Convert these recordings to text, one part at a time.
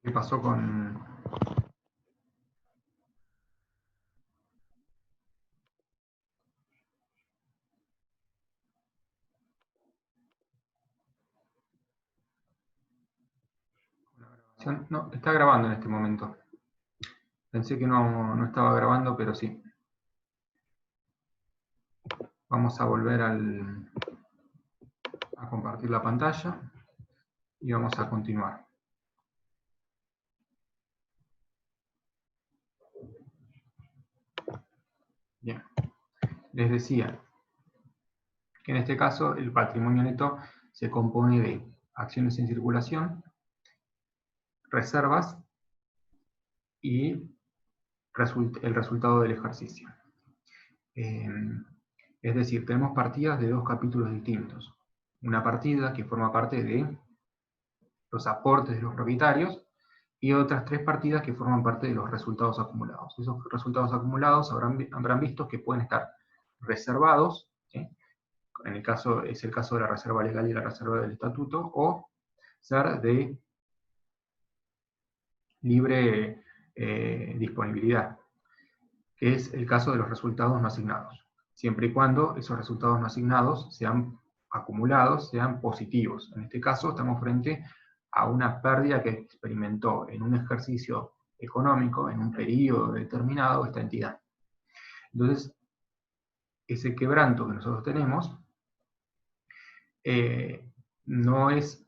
¿Qué pasó con...? No, está grabando en este momento. Pensé que no estaba grabando, pero sí. Vamos a volver a compartir la pantalla y vamos a continuar. Bien. Les decía que en este caso el patrimonio neto se compone de acciones en circulación, reservas y el resultado del ejercicio. Es decir, tenemos partidas de dos capítulos distintos. Una partida que forma parte de los aportes de los propietarios y otras tres partidas que forman parte de los resultados acumulados. Esos resultados acumulados habrán visto que pueden estar reservados, ¿sí? Es el caso de la reserva legal y la reserva del estatuto, o ser de libre disponibilidad, que es el caso de los resultados no asignados, siempre y cuando esos resultados no asignados sean acumulados, sean positivos. En este caso estamos frente a una pérdida que experimentó en un ejercicio económico, en un periodo determinado, esta entidad. Entonces, ese quebranto que nosotros tenemos no es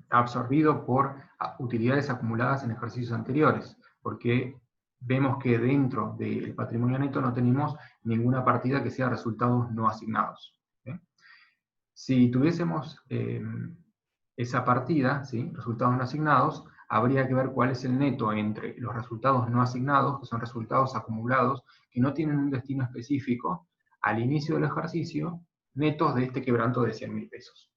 absorbido por utilidades acumuladas en ejercicios anteriores, porque vemos que dentro del patrimonio neto no tenemos ninguna partida que sea resultados no asignados. ¿Sí? Si tuviésemos esa partida, ¿sí? Resultados no asignados, habría que ver cuál es el neto entre los resultados no asignados, que son resultados acumulados, que no tienen un destino específico, al inicio del ejercicio, netos de este quebranto de 100.000 pesos.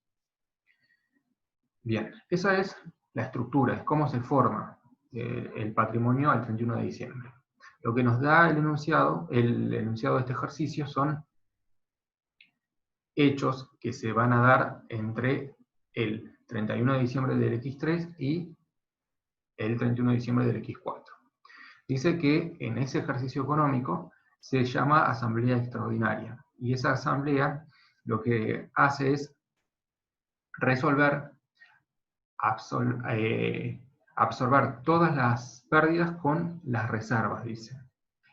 Bien, esa es la estructura, es cómo se forma el patrimonio al 31 de diciembre. Lo que nos da el enunciado de este ejercicio son hechos que se van a dar entre el 31 de diciembre del X3 y el 31 de diciembre del X4. Dice que en ese ejercicio económico se llama asamblea extraordinaria, y esa asamblea lo que hace es resolver, absorber todas las pérdidas con las reservas, dice,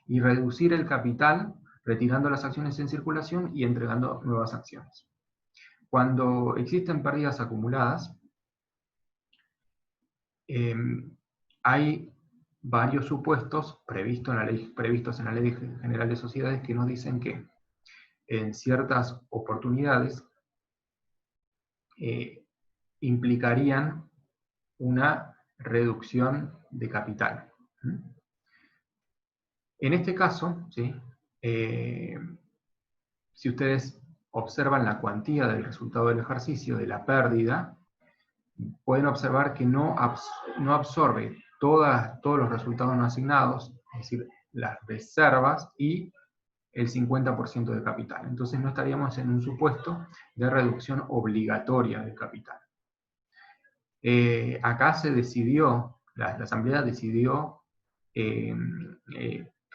y reducir el capital retirando las acciones en circulación y entregando nuevas acciones. Cuando existen pérdidas acumuladas, hay varios supuestos previstos en la Ley General de Sociedades que nos dicen que en ciertas oportunidades implicarían una reducción de capital. En este caso, ¿sí? Si ustedes observan la cuantía del resultado del ejercicio, de la pérdida, pueden observar que no absorbe todos los resultados no asignados, es decir, las reservas y el 50% de capital. Entonces no estaríamos en un supuesto de reducción obligatoria del capital. Acá se decidió, la Asamblea decidió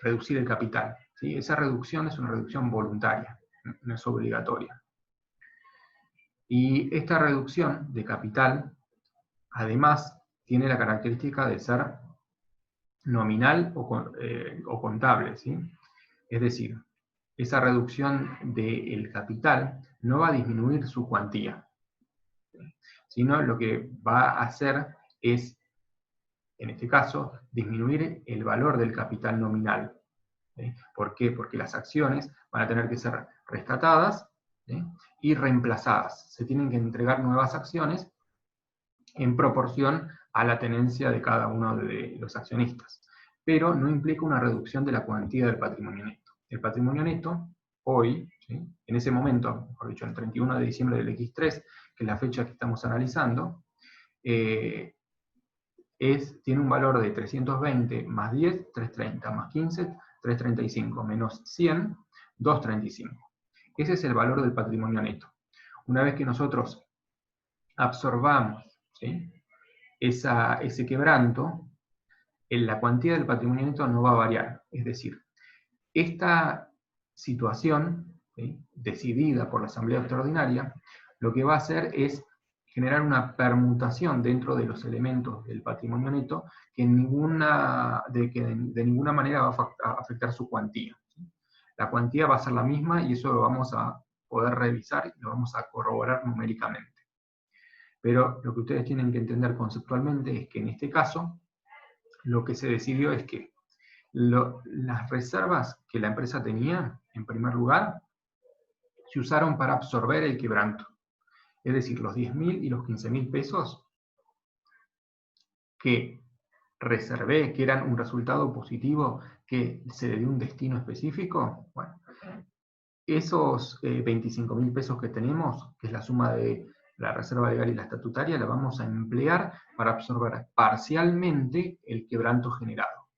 reducir el capital, ¿sí? Esa reducción es una reducción voluntaria, no es obligatoria. Y esta reducción de capital, además, tiene la característica de ser nominal o contable, ¿sí? Es decir, esa reducción del capital no va a disminuir su cuantía, sino lo que va a hacer es, en este caso, disminuir el valor del capital nominal. ¿Sí? ¿Por qué? Porque las acciones van a tener que ser rescatadas, ¿sí? Y reemplazadas. Se tienen que entregar nuevas acciones en proporción a la tenencia de cada uno de los accionistas. Pero no implica una reducción de la cuantía del patrimonio neto. El patrimonio neto, hoy, ¿sí? En ese momento, mejor dicho, el 31 de diciembre del X3, que es la fecha que estamos analizando, tiene un valor de 320 más 10, 330, más 15, 335, menos 100, 235. Ese es el valor del patrimonio neto. Una vez que nosotros absorbamos, ¿sí? ese quebranto, la cuantía del patrimonio neto no va a variar. Es decir, esta situación, ¿sí?, decidida por la Asamblea Extraordinaria, lo que va a hacer es generar una permutación dentro de los elementos del patrimonio neto que de ninguna manera va a afectar su cuantía. La cuantía va a ser la misma y eso lo vamos a poder revisar y lo vamos a corroborar numéricamente. Pero lo que ustedes tienen que entender conceptualmente es que en este caso lo que se decidió es que las reservas que la empresa tenía, en primer lugar, se usaron para absorber el quebranto. Es decir, los 10.000 y los 15.000 pesos que reservé, que eran un resultado positivo que se le dio un destino específico, bueno, esos 25.000 pesos que tenemos, que es la suma de la reserva legal y la estatutaria, la vamos a emplear para absorber parcialmente el quebranto generado.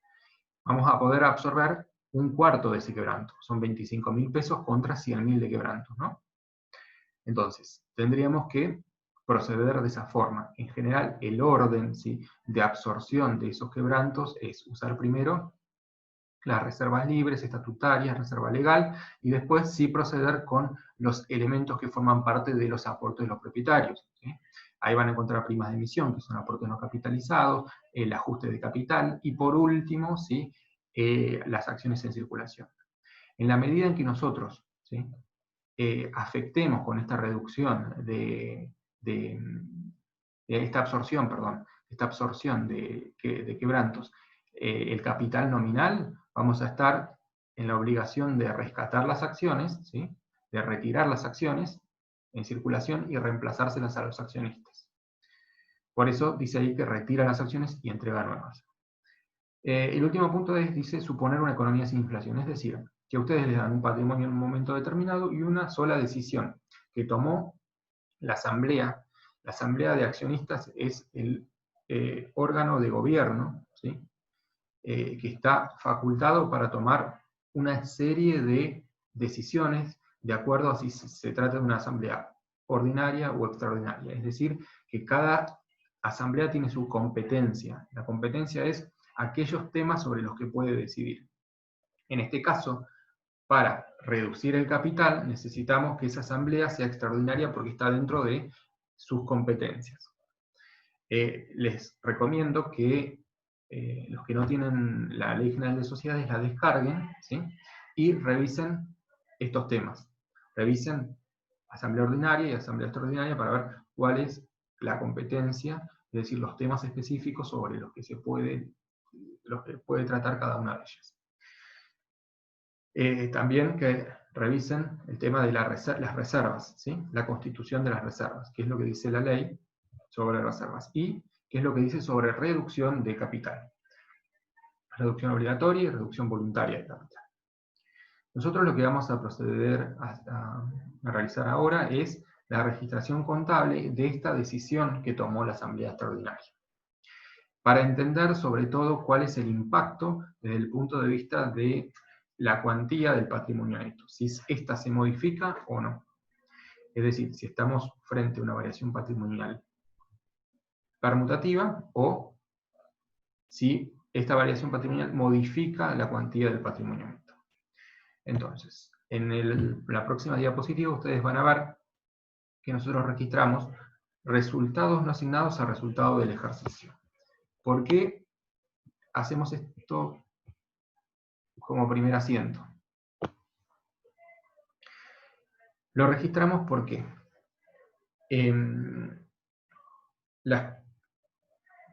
Vamos a poder absorber un cuarto de ese quebranto. Son 25.000 pesos contra 100.000 de quebranto, ¿no? Entonces, tendríamos que proceder de esa forma. En general, el orden, ¿sí?, de absorción de esos quebrantos es usar primero las reservas libres, estatutarias, reserva legal, y después sí proceder con los elementos que forman parte de los aportes de los propietarios, ¿sí? Ahí van a encontrar primas de emisión, que son aportes no capitalizados, el ajuste de capital, y por último, ¿sí?, las acciones en circulación. En la medida en que nosotros, ¿sí?, afectemos con esta reducción de esta absorción, de quebrantos, el capital nominal, vamos a estar en la obligación de rescatar las acciones, ¿sí?, de retirar las acciones en circulación y reemplazárselas a los accionistas. Por eso dice ahí que retira las acciones y entrega nuevas. El último punto dice suponer una economía sin inflación, es decir, que a ustedes les dan un patrimonio en un momento determinado y una sola decisión que tomó la asamblea. La asamblea de accionistas es el órgano de gobierno, ¿sí?, que está facultado para tomar una serie de decisiones de acuerdo a si se trata de una asamblea ordinaria o extraordinaria. Es decir, que cada asamblea tiene su competencia. La competencia es aquellos temas sobre los que puede decidir. En este caso, para reducir el capital, necesitamos que esa asamblea sea extraordinaria porque está dentro de sus competencias. Les recomiendo que los que no tienen la Ley General de Sociedades la descarguen, ¿sí?, y revisen estos temas. Revisen asamblea ordinaria y asamblea extraordinaria para ver cuál es la competencia, es decir, los temas específicos sobre los que puede tratar cada una de ellas. También que revisen el tema de las reservas, ¿sí?, la constitución de las reservas, que es lo que dice la ley sobre reservas, y qué es lo que dice sobre reducción de capital. Reducción obligatoria y reducción voluntaria de capital. Nosotros lo que vamos a proceder a realizar ahora es la registración contable de esta decisión que tomó la Asamblea Extraordinaria, para entender sobre todo cuál es el impacto desde el punto de vista de la cuantía del patrimonio neto, si esta se modifica o no. Es decir, si estamos frente a una variación patrimonial permutativa o si esta variación patrimonial modifica la cuantía del patrimonio neto. Entonces, en la próxima diapositiva ustedes van a ver que nosotros registramos resultados no asignados a resultado del ejercicio. ¿Por qué hacemos esto como primer asiento? Lo registramos porque las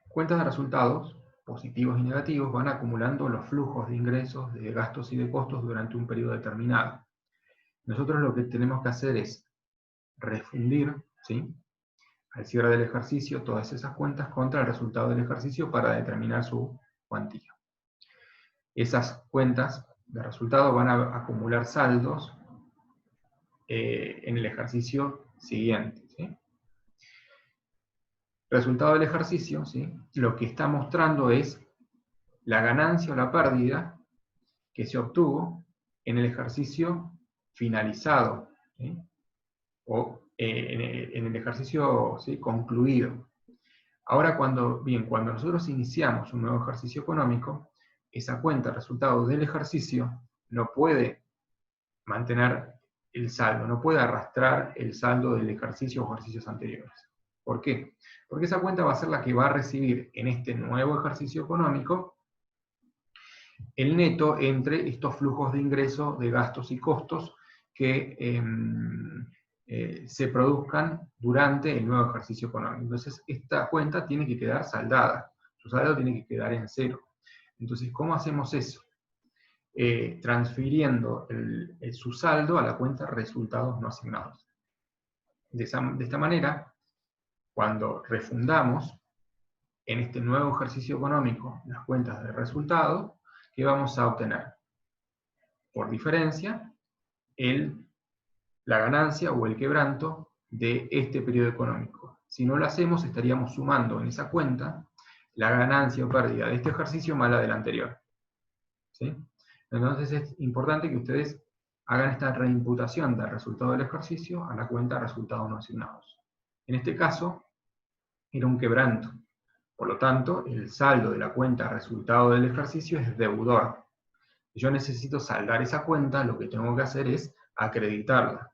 cuentas de resultados, positivos y negativos, van acumulando los flujos de ingresos, de gastos y de costos durante un periodo determinado. Nosotros lo que tenemos que hacer es refundir, ¿sí?, al cierre del ejercicio todas esas cuentas contra el resultado del ejercicio para determinar su cuantía. Esas cuentas de resultado van a acumular saldos en el ejercicio siguiente, ¿sí? Resultado del ejercicio, ¿sí?, lo que está mostrando es la ganancia o la pérdida que se obtuvo en el ejercicio finalizado, ¿sí?, o en el ejercicio, ¿sí?, concluido. Ahora, cuando nosotros iniciamos un nuevo ejercicio económico, esa cuenta resultado del ejercicio no puede mantener el saldo, no puede arrastrar el saldo del ejercicio o ejercicios anteriores. ¿Por qué? Porque esa cuenta va a ser la que va a recibir en este nuevo ejercicio económico el neto entre estos flujos de ingresos, de gastos y costos que se produzcan durante el nuevo ejercicio económico. Entonces, esta cuenta tiene que quedar saldada, su saldo tiene que quedar en cero. Entonces, ¿cómo hacemos eso? Transfiriendo su saldo a la cuenta resultados no asignados. De esta manera, cuando refundamos en este nuevo ejercicio económico las cuentas de resultados, ¿qué vamos a obtener? Por diferencia, la ganancia o el quebranto de este periodo económico. Si no lo hacemos, estaríamos sumando en esa cuenta la ganancia o pérdida de este ejercicio más la del anterior. ¿Sí? Entonces es importante que ustedes hagan esta reimputación del resultado del ejercicio a la cuenta de resultados no asignados. En este caso, era un quebranto. Por lo tanto, el saldo de la cuenta de resultado del ejercicio es deudor. Si yo necesito saldar esa cuenta, lo que tengo que hacer es acreditarla.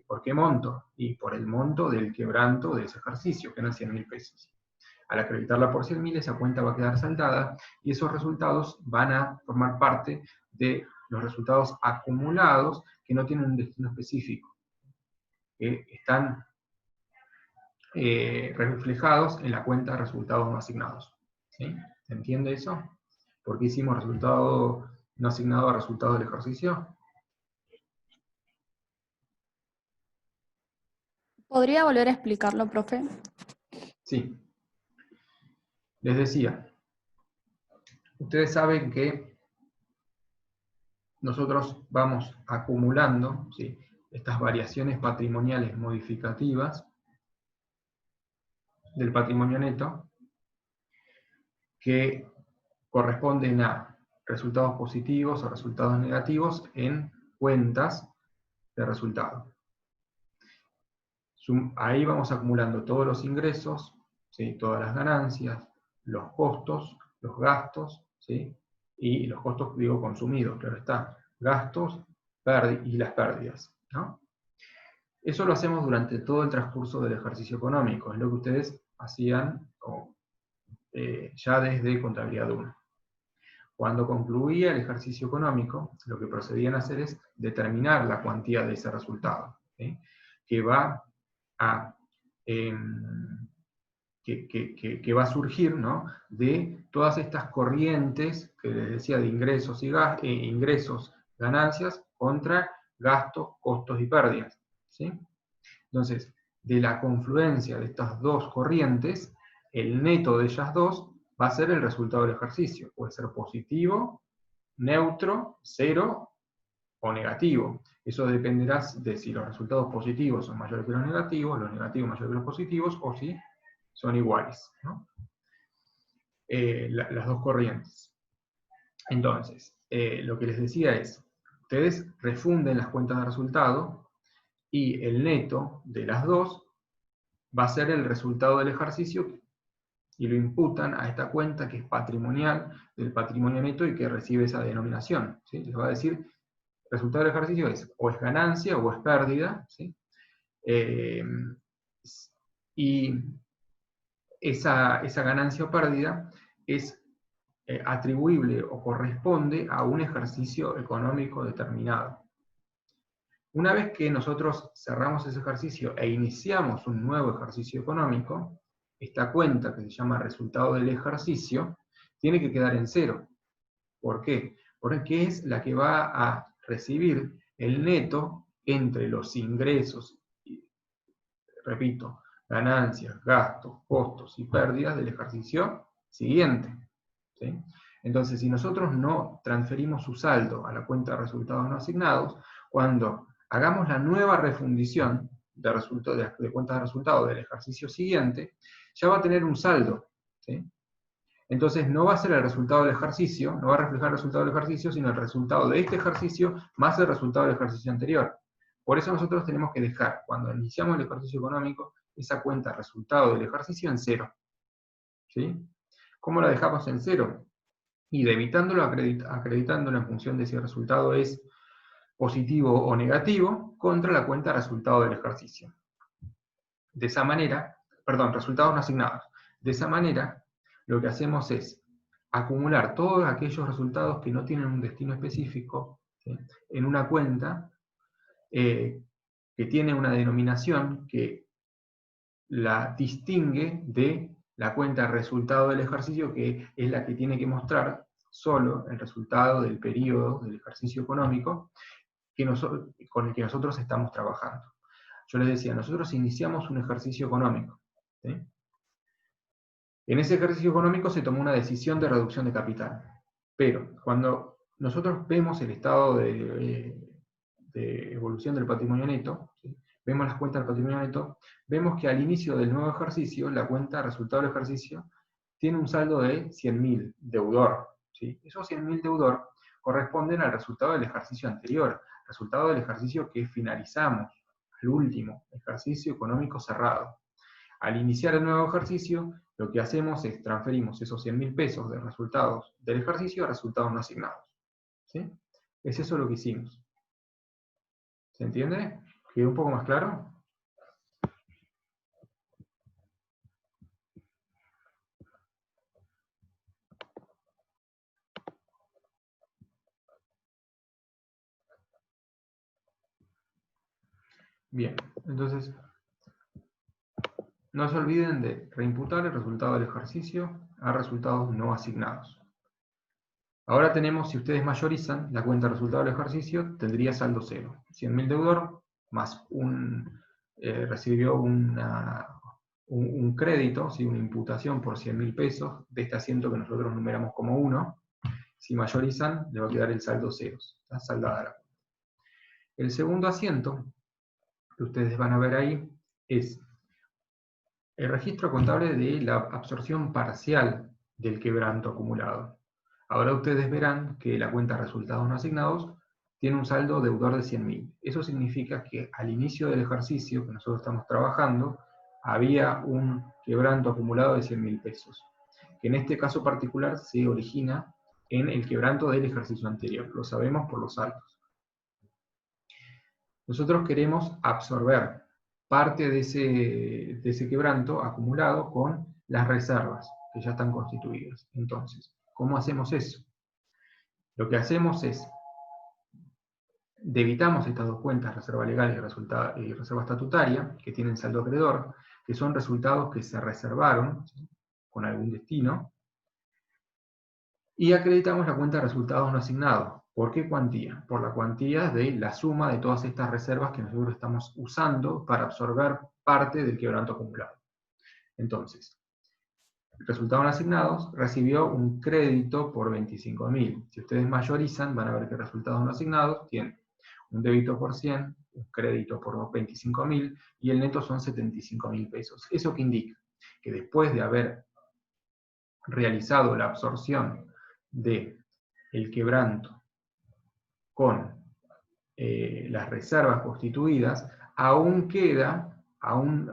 ¿Por qué monto? Y por el monto del quebranto de ese ejercicio, que eran 100.000 pesos. Al acreditarla por 100.000, esa cuenta va a quedar saldada y esos resultados van a formar parte de los resultados acumulados que no tienen un destino específico, que están reflejados en la cuenta de resultados no asignados. ¿Sí? ¿Se entiende eso? ¿Por qué hicimos resultado no asignado a resultado del ejercicio? ¿Podría volver a explicarlo, profe? Sí. Les decía, ustedes saben que nosotros vamos acumulando, ¿sí?, estas variaciones patrimoniales modificativas del patrimonio neto que corresponden a resultados positivos o resultados negativos en cuentas de resultado. Ahí vamos acumulando todos los ingresos, ¿sí?, todas las ganancias, los costos, los gastos, ¿sí?, y los costos, digo, consumidos, claro está, gastos y las pérdidas, ¿no? Eso lo hacemos durante todo el transcurso del ejercicio económico, es lo que ustedes hacían ya desde Contabilidad 1. Cuando concluía el ejercicio económico, lo que procedían a hacer es determinar la cuantía de ese resultado, ¿sí?, que va a que va a surgir, ¿no?, de todas estas corrientes que les decía de ingresos ingresos, ganancias contra gastos, costos y pérdidas, ¿sí? Entonces, de la confluencia de estas dos corrientes, el neto de ellas dos va a ser el resultado del ejercicio. Puede ser positivo, neutro, cero o negativo. Eso dependerá de si los resultados positivos son mayores que los negativos mayores que los positivos, o si son iguales, ¿no? Las dos corrientes. Entonces, lo que les decía es, ustedes refunden las cuentas de resultado y el neto de las dos va a ser el resultado del ejercicio y lo imputan a esta cuenta que es patrimonial del patrimonio neto y que recibe esa denominación, ¿sí? Les va a decir, el resultado del ejercicio es o es ganancia o es pérdida, ¿sí? Y esa ganancia o pérdida es atribuible o corresponde a un ejercicio económico determinado. Una vez que nosotros cerramos ese ejercicio e iniciamos un nuevo ejercicio económico, esta cuenta que se llama resultado del ejercicio tiene que quedar en cero. ¿Por qué? Porque es la que va a recibir el neto entre los ingresos, repito, ganancias, gastos, costos y pérdidas del ejercicio siguiente, ¿sí? Entonces, si nosotros no transferimos su saldo a la cuenta de resultados no asignados, cuando hagamos la nueva refundición de cuentas de resultados del ejercicio siguiente, ya va a tener un saldo, ¿sí? Entonces no va a ser el resultado del ejercicio, no va a reflejar el resultado del ejercicio, sino el resultado de este ejercicio más el resultado del ejercicio anterior. Por eso nosotros tenemos que dejar, cuando iniciamos el ejercicio económico, esa cuenta resultado del ejercicio en cero. ¿sí? ¿Cómo la dejamos en 0? Y debitándolo, acreditándolo en función de si el resultado es positivo o negativo, contra la cuenta resultado del ejercicio. De esa manera, perdón, resultados no asignados. De esa manera, lo que hacemos es acumular todos aquellos resultados que no tienen un destino específico, ¿sí?, en una cuenta que tiene una denominación que la distingue de la cuenta resultado del ejercicio, que es la que tiene que mostrar solo el resultado del periodo del ejercicio económico con el que nosotros estamos trabajando. Yo les decía, nosotros iniciamos un ejercicio económico, ¿sí? En ese ejercicio económico se tomó una decisión de reducción de capital, pero cuando nosotros vemos el estado de evolución del patrimonio neto, ¿sí?, vemos las cuentas del patrimonio neto, vemos que al inicio del nuevo ejercicio, la cuenta resultado del ejercicio tiene un saldo de 100.000 deudor, ¿sí? Esos 100.000 deudor corresponden al resultado del ejercicio anterior, resultado del ejercicio que finalizamos, el último ejercicio económico cerrado. Al iniciar el nuevo ejercicio, lo que hacemos es transferimos esos 100.000 pesos de resultados del ejercicio a resultados no asignados, ¿sí? Es eso lo que hicimos. ¿Se entiende? ¿Quedó un poco más claro? Bien, entonces no se olviden de reimputar el resultado del ejercicio a resultados no asignados. Ahora tenemos, si ustedes mayorizan, la cuenta resultado del ejercicio tendría saldo 0. 100.000 deudor más recibió un crédito, ¿sí?, una imputación por 100.000 pesos de este asiento que nosotros numeramos como 1. Si mayorizan, le va a quedar el saldo 0. Está saldada la cuenta. El segundo asiento que ustedes van a ver ahí es el registro contable de la absorción parcial del quebranto acumulado. Ahora ustedes verán que la cuenta resultados no asignados tiene un saldo deudor de 100.000. Eso significa que al inicio del ejercicio que nosotros estamos trabajando, había un quebranto acumulado de 100.000 pesos, que en este caso particular se origina en el quebranto del ejercicio anterior. Lo sabemos por los saldos. Nosotros queremos absorber parte de ese quebranto acumulado con las reservas que ya están constituidas. Entonces, ¿cómo hacemos eso? Lo que hacemos es, debitamos estas dos cuentas, reserva legal y reserva estatutaria, que tienen saldo acreedor, que son resultados que se reservaron, ¿sí?, con algún destino, y acreditamos la cuenta de resultados no asignados. ¿Por qué cuantía? Por la cuantía de la suma de todas estas reservas que nosotros estamos usando para absorber parte del quebranto acumulado. Entonces, el resultado no asignados recibió un crédito por 25.000. Si ustedes mayorizan, van a ver que resultados no asignados tienen un débito por 100, un crédito por 25.000, y el neto son 75.000 pesos. ¿Eso qué indica? Que después de haber realizado la absorción del quebranto con las reservas constituidas, aún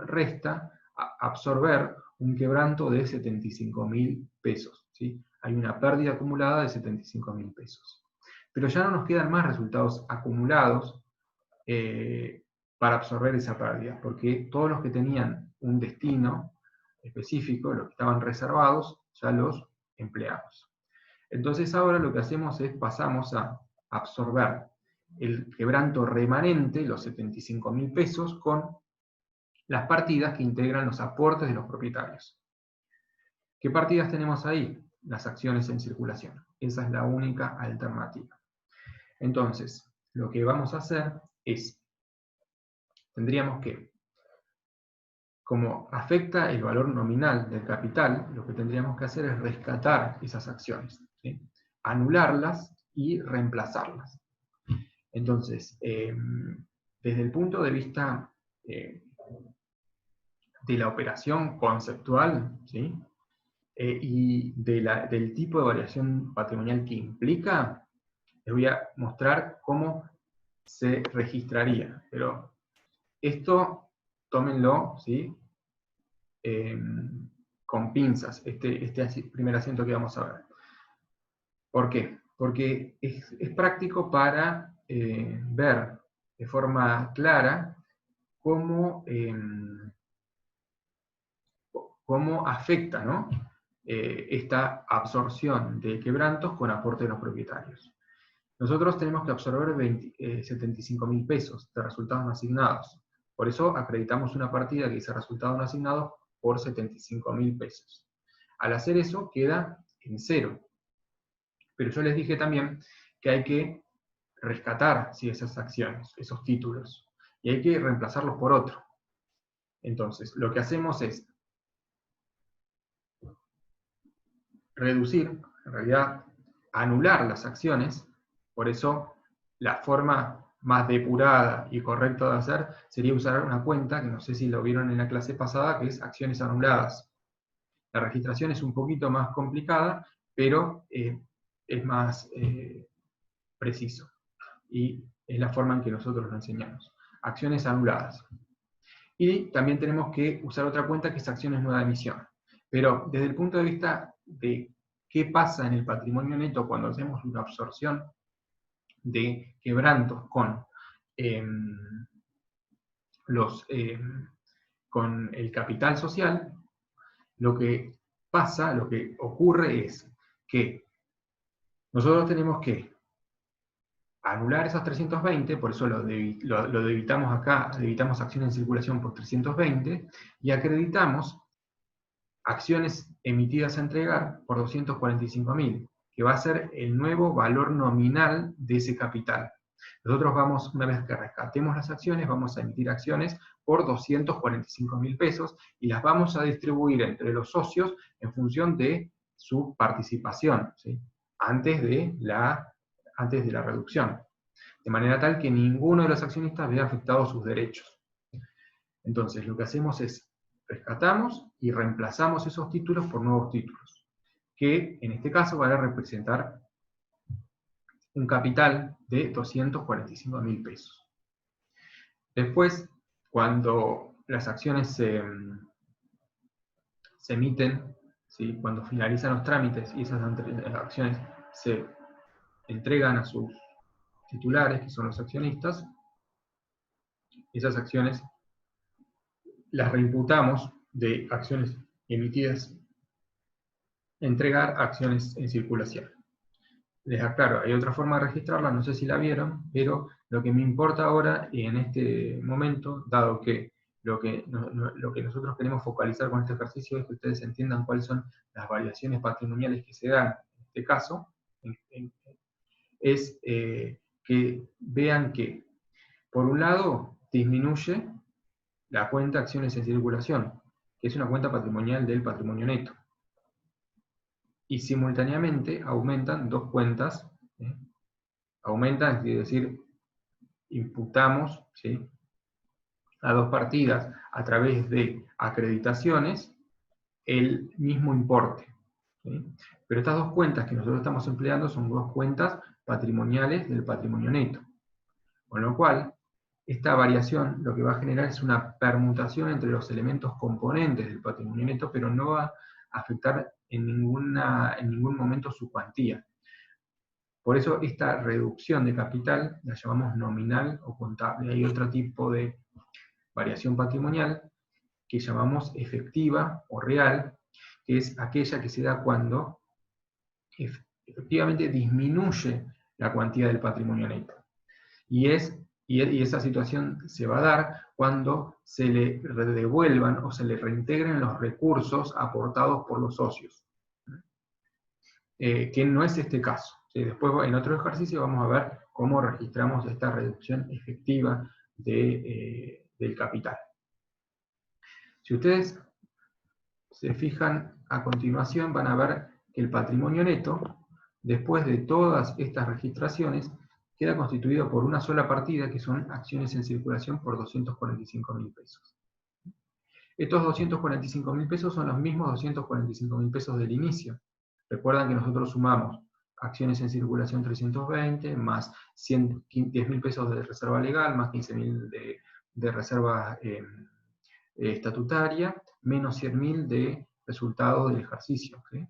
resta absorber un quebranto de 75.000 pesos, ¿sí? Hay una pérdida acumulada de 75.000 pesos. Pero ya no nos quedan más resultados acumulados para absorber esa pérdida, porque todos los que tenían un destino específico, los que estaban reservados, ya los empleamos. Entonces ahora lo que hacemos es pasamos a absorber el quebranto remanente, los 75.000 pesos, con las partidas que integran los aportes de los propietarios. ¿Qué partidas tenemos ahí? Las acciones en circulación. Esa es la única alternativa. Entonces, lo que vamos a hacer es, tendríamos que, como afecta el valor nominal del capital, lo que tendríamos que hacer es rescatar esas acciones, ¿sí?, anularlas y reemplazarlas. Entonces, desde el punto de vista de la operación conceptual, ¿sí?, y del tipo de variación patrimonial que implica, les voy a mostrar cómo se registraría. Pero esto, tómenlo, ¿sí?, con pinzas este primer asiento que vamos a ver. ¿Por qué? Porque es práctico para ver de forma clara cómo afecta, ¿no? Esta absorción de quebrantos con aporte de los propietarios. Nosotros tenemos que absorber 75.000 pesos de resultados no asignados. Por eso acreditamos una partida que dice resultados no asignados por 75.000 pesos. Al hacer eso queda en cero. Pero yo les dije también que hay que rescatar esas acciones, esos títulos, y hay que reemplazarlos por otro. Entonces, lo que hacemos es reducir, en realidad, anular las acciones. Por eso, la forma más depurada y correcta de hacer sería usar una cuenta, que no sé si lo vieron en la clase pasada, que es acciones anuladas. La registración es un poquito más complicada, pero es más preciso. Y es la forma en que nosotros lo enseñamos. Acciones anuladas. Y también tenemos que usar otra cuenta que es acciones nueva emisión. Pero desde el punto de vista de qué pasa en el patrimonio neto cuando hacemos una absorción de quebrantos con con el capital social, lo que pasa, lo que ocurre es que nosotros tenemos que anular esos 320, por eso lo debitamos acá, debitamos acciones en circulación por 320, y acreditamos acciones emitidas a entregar por 245.000, que va a ser el nuevo valor nominal de ese capital. Nosotros vamos, una vez que rescatemos las acciones, vamos a emitir acciones por 245.000 pesos y las vamos a distribuir entre los socios en función de su participación, ¿sí? antes de la reducción. De manera tal que ninguno de los accionistas vea afectados sus derechos. Entonces, lo que hacemos es rescatamos y reemplazamos esos títulos por nuevos títulos, que en este caso van a representar un capital de 245.000 pesos. Después, cuando las acciones se emiten, ¿sí? Cuando finalizan los trámites y esas acciones se entregan a sus titulares, que son los accionistas, esas acciones las reimputamos de acciones emitidas, entregar acciones en circulación. Les aclaro, hay otra forma de registrarla, no sé si la vieron, pero lo que me importa ahora y en este momento, dado que lo que nosotros queremos focalizar con este ejercicio es que ustedes entiendan cuáles son las variaciones patrimoniales que se dan en este caso, es que vean que, por un lado, disminuye la cuenta acciones en circulación, que es una cuenta patrimonial del patrimonio neto. Y simultáneamente aumentan dos cuentas, ¿sí? Aumentan, es decir, imputamos, ¿sí? a dos partidas a través de acreditaciones el mismo importe, ¿sí? Pero estas dos cuentas que nosotros estamos empleando son dos cuentas patrimoniales del patrimonio neto. Con lo cual, esta variación lo que va a generar es una permutación entre los elementos componentes del patrimonio neto, pero no va a afectar en ningún momento su cuantía. Por eso esta reducción de capital la llamamos nominal o contable. Hay otro tipo de variación patrimonial que llamamos efectiva o real, que es aquella que se da cuando efectivamente disminuye la cuantía del patrimonio neto. Y esa situación se va a dar cuando se le devuelvan o se le reintegren los recursos aportados por los socios. Que no es este caso. ¿Sí? Después, en otro ejercicio, vamos a ver cómo registramos esta reducción efectiva del capital. Si ustedes se fijan a continuación, van a ver que el patrimonio neto, después de todas estas registraciones, queda constituido por una sola partida, que son acciones en circulación por 245.000 pesos. Estos 245.000 pesos son los mismos 245.000 pesos del inicio. Recuerdan que nosotros sumamos acciones en circulación 320, más 10.000 pesos de reserva legal, más 15.000 de reserva estatutaria, menos 100.000 de resultado del ejercicio, ¿sí?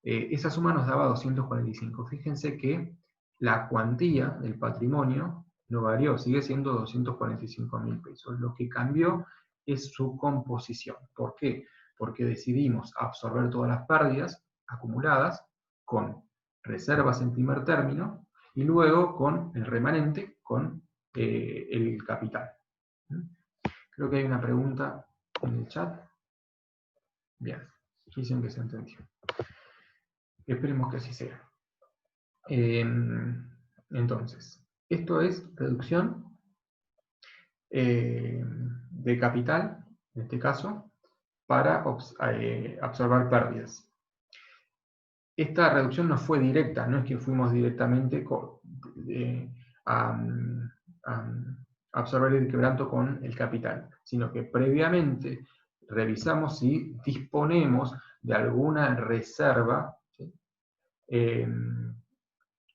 Esa suma nos daba 245. Fíjense que la cuantía del patrimonio no varió, sigue siendo 245.000 pesos. Lo que cambió es su composición. ¿Por qué? Porque decidimos absorber todas las pérdidas acumuladas con reservas en primer término y luego con el remanente, con el capital. Creo que hay una pregunta en el chat. Bien, dicen que se entendió. Esperemos que así sea. Entonces, esto es reducción de capital, en este caso, para absorber pérdidas. Esta reducción no fue directa, no es que fuimos directamente a absorber el quebranto con el capital, sino que previamente revisamos si disponemos de alguna reserva, ¿sí?,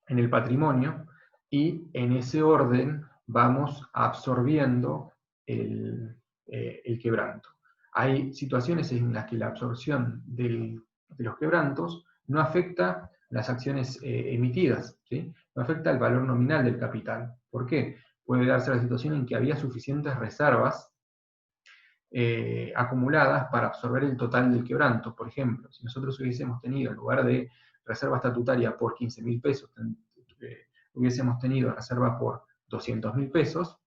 en el patrimonio, y en ese orden vamos absorbiendo el quebranto. Hay situaciones en las que la absorción de los quebrantos no afecta las acciones emitidas, ¿sí? No afecta el valor nominal del capital. ¿Por qué? Puede darse la situación en que había suficientes reservas acumuladas para absorber el total del quebranto. Por ejemplo, si nosotros hubiésemos tenido, en lugar de reserva estatutaria por 15.000 pesos, hubiésemos tenido reserva por 200.000 pesos,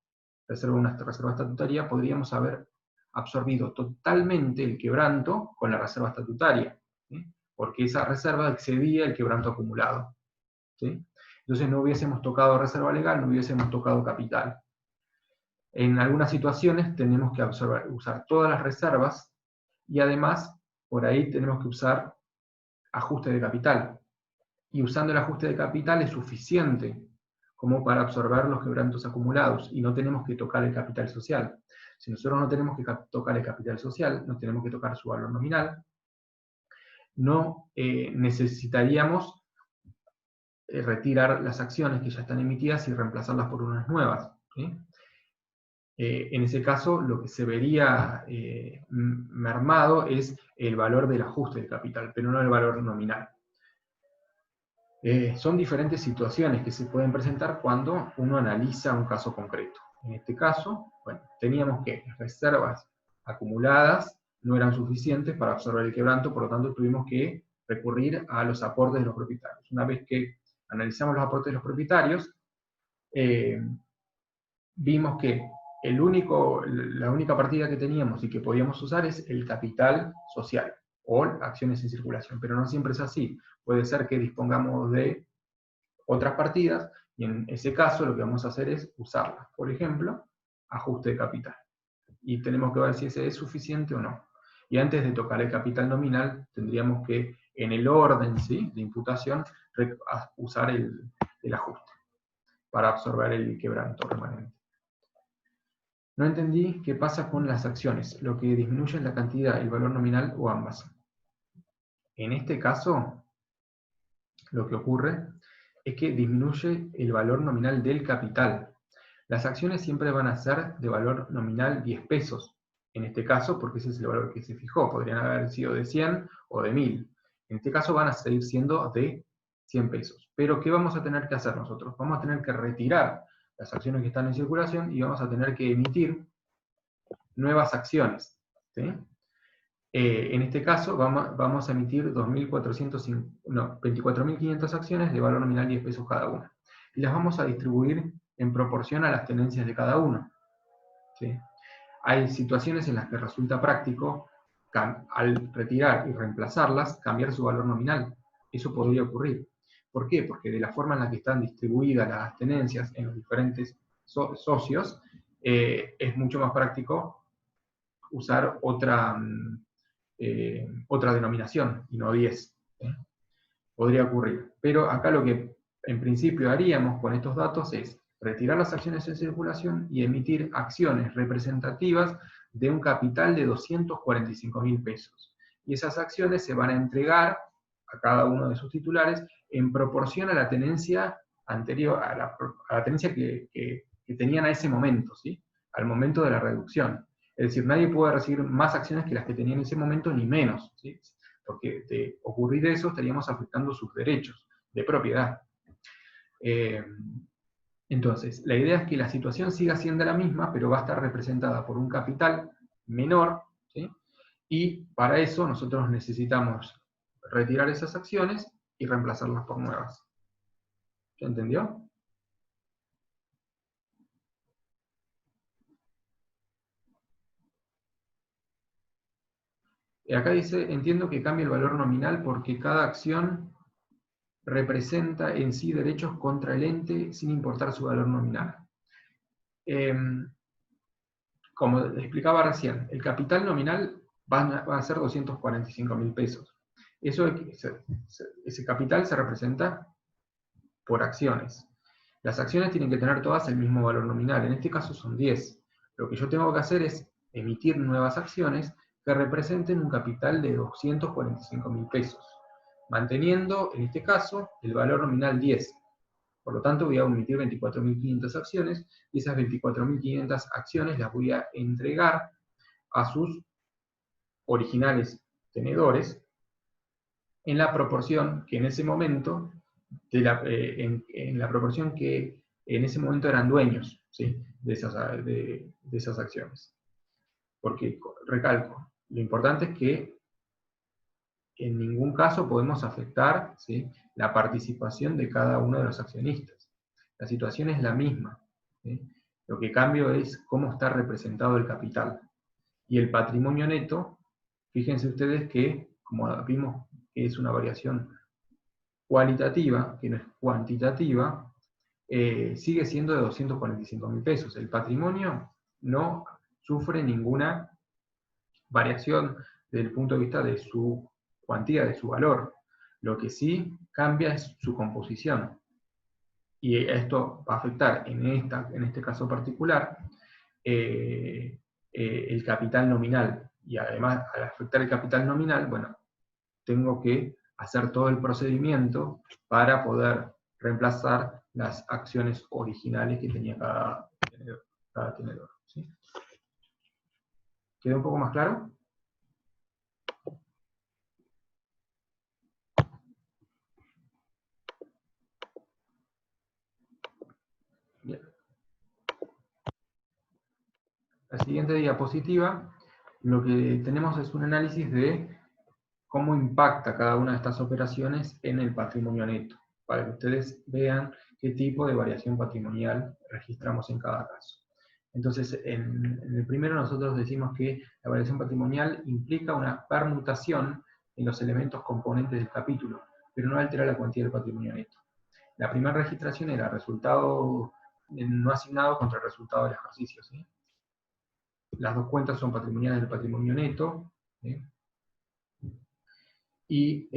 una reserva estatutaria, podríamos haber absorbido totalmente el quebranto con la reserva estatutaria, ¿sí?, porque esa reserva excedía el quebranto acumulado, ¿sí? Entonces no hubiésemos tocado reserva legal, no hubiésemos tocado capital. En algunas situaciones tenemos que usar todas las reservas y además por ahí tenemos que usar ajuste de capital. Y usando el ajuste de capital es suficiente como para absorber los quebrantos acumulados y no tenemos que tocar el capital social. Si nosotros no tenemos que tocar el capital social, no tenemos que tocar su valor nominal, no necesitaríamos retirar las acciones que ya están emitidas y reemplazarlas por unas nuevas, ¿sí? En ese caso, lo que se vería mermado es el valor del ajuste de capital, pero no el valor nominal. Son diferentes situaciones que se pueden presentar cuando uno analiza un caso concreto. En este caso, bueno, teníamos que las reservas acumuladas no eran suficientes para absorber el quebranto, por lo tanto tuvimos que recurrir a los aportes de los propietarios. Una vez que analizamos los aportes de los propietarios, vimos que la única partida que teníamos y que podíamos usar es el capital social o acciones en circulación, pero no siempre es así. Puede ser que dispongamos de otras partidas y en ese caso lo que vamos a hacer es usarlas. Por ejemplo, ajuste de capital. Y tenemos que ver si ese es suficiente o no. Y antes de tocar el capital nominal, tendríamos que, en el orden, ¿sí?, de imputación, usar el ajuste para absorber el quebranto remanente. No entendí qué pasa con las acciones, lo que disminuye la cantidad, el valor nominal o ambas. En este caso, lo que ocurre es que disminuye el valor nominal del capital. Las acciones siempre van a ser de valor nominal 10 pesos, en este caso, porque ese es el valor que se fijó. Podrían haber sido de 100 o de 1000. En este caso van a seguir siendo de 100 pesos. Pero ¿qué vamos a tener que hacer nosotros? Vamos a tener que retirar las acciones que están en circulación y vamos a tener que emitir nuevas acciones, ¿sí? En este caso vamos a emitir 24.500 acciones de valor nominal 10 pesos cada una. Y las vamos a distribuir en proporción a las tenencias de cada uno, ¿sí? Hay situaciones en las que resulta práctico, al retirar y reemplazarlas, cambiar su valor nominal. Eso podría ocurrir. ¿Por qué? Porque de la forma en la que están distribuidas las tenencias en los diferentes socios, es mucho más práctico usar otra denominación y no 10. Podría ocurrir. Pero acá lo que en principio haríamos con estos datos es retirar las acciones en circulación y emitir acciones representativas de un capital de 245.000 pesos. Y esas acciones se van a entregar a cada uno de sus titulares en proporción a la tenencia anterior, a la tenencia que tenían a ese momento, ¿sí?, al momento de la reducción. Es decir, nadie puede recibir más acciones que las que tenía en ese momento, ni menos, ¿sí? Porque de ocurrir eso estaríamos afectando sus derechos de propiedad. Entonces, la idea es que la situación siga siendo la misma, pero va a estar representada por un capital menor, ¿sí? Y para eso nosotros necesitamos retirar esas acciones y reemplazarlas por nuevas. ¿Se entendió? Acá dice, entiendo que cambia el valor nominal porque cada acción representa en sí derechos contra el ente sin importar su valor nominal. Como explicaba recién, el capital nominal va a ser 245.000 pesos. Ese capital se representa por acciones. Las acciones tienen que tener todas el mismo valor nominal, en este caso son 10. Lo que yo tengo que hacer es emitir nuevas acciones que representen un capital de 245.000 pesos, manteniendo, en este caso, el valor nominal 10. Por lo tanto, voy a emitir 24.500 acciones, y esas 24.500 acciones las voy a entregar a sus originales tenedores en la proporción que en ese momento, en la proporción que en ese momento eran dueños, ¿sí? de esas acciones. Porque, recalco, lo importante es que en ningún caso podemos afectar, ¿sí? la participación de cada uno de los accionistas. La situación es la misma, ¿sí? Lo que cambia es cómo está representado el capital. Y el patrimonio neto, fíjense ustedes que, como vimos que es una variación cualitativa, que no es cuantitativa, sigue siendo de 245.000 pesos. El patrimonio no sufre ninguna variación desde el punto de vista de su cuantía, de su valor. Lo que sí cambia es su composición. Y esto va a afectar, en este caso particular, el capital nominal. Y además, al afectar el capital nominal, bueno, tengo que hacer todo el procedimiento para poder reemplazar las acciones originales que tenía cada tenedor. ¿Sí? ¿Quedó un poco más claro? Bien. La siguiente diapositiva, lo que tenemos es un análisis de cómo impacta cada una de estas operaciones en el patrimonio neto, para que ustedes vean qué tipo de variación patrimonial registramos en cada caso. Entonces, en el primero nosotros decimos que la variación patrimonial implica una permutación en los elementos componentes del capítulo, pero no altera la cuantía del patrimonio neto. La primera registración era resultado no asignado contra el resultado del ejercicio, ¿sí? Las dos cuentas son patrimoniales del patrimonio neto, ¿sí? Y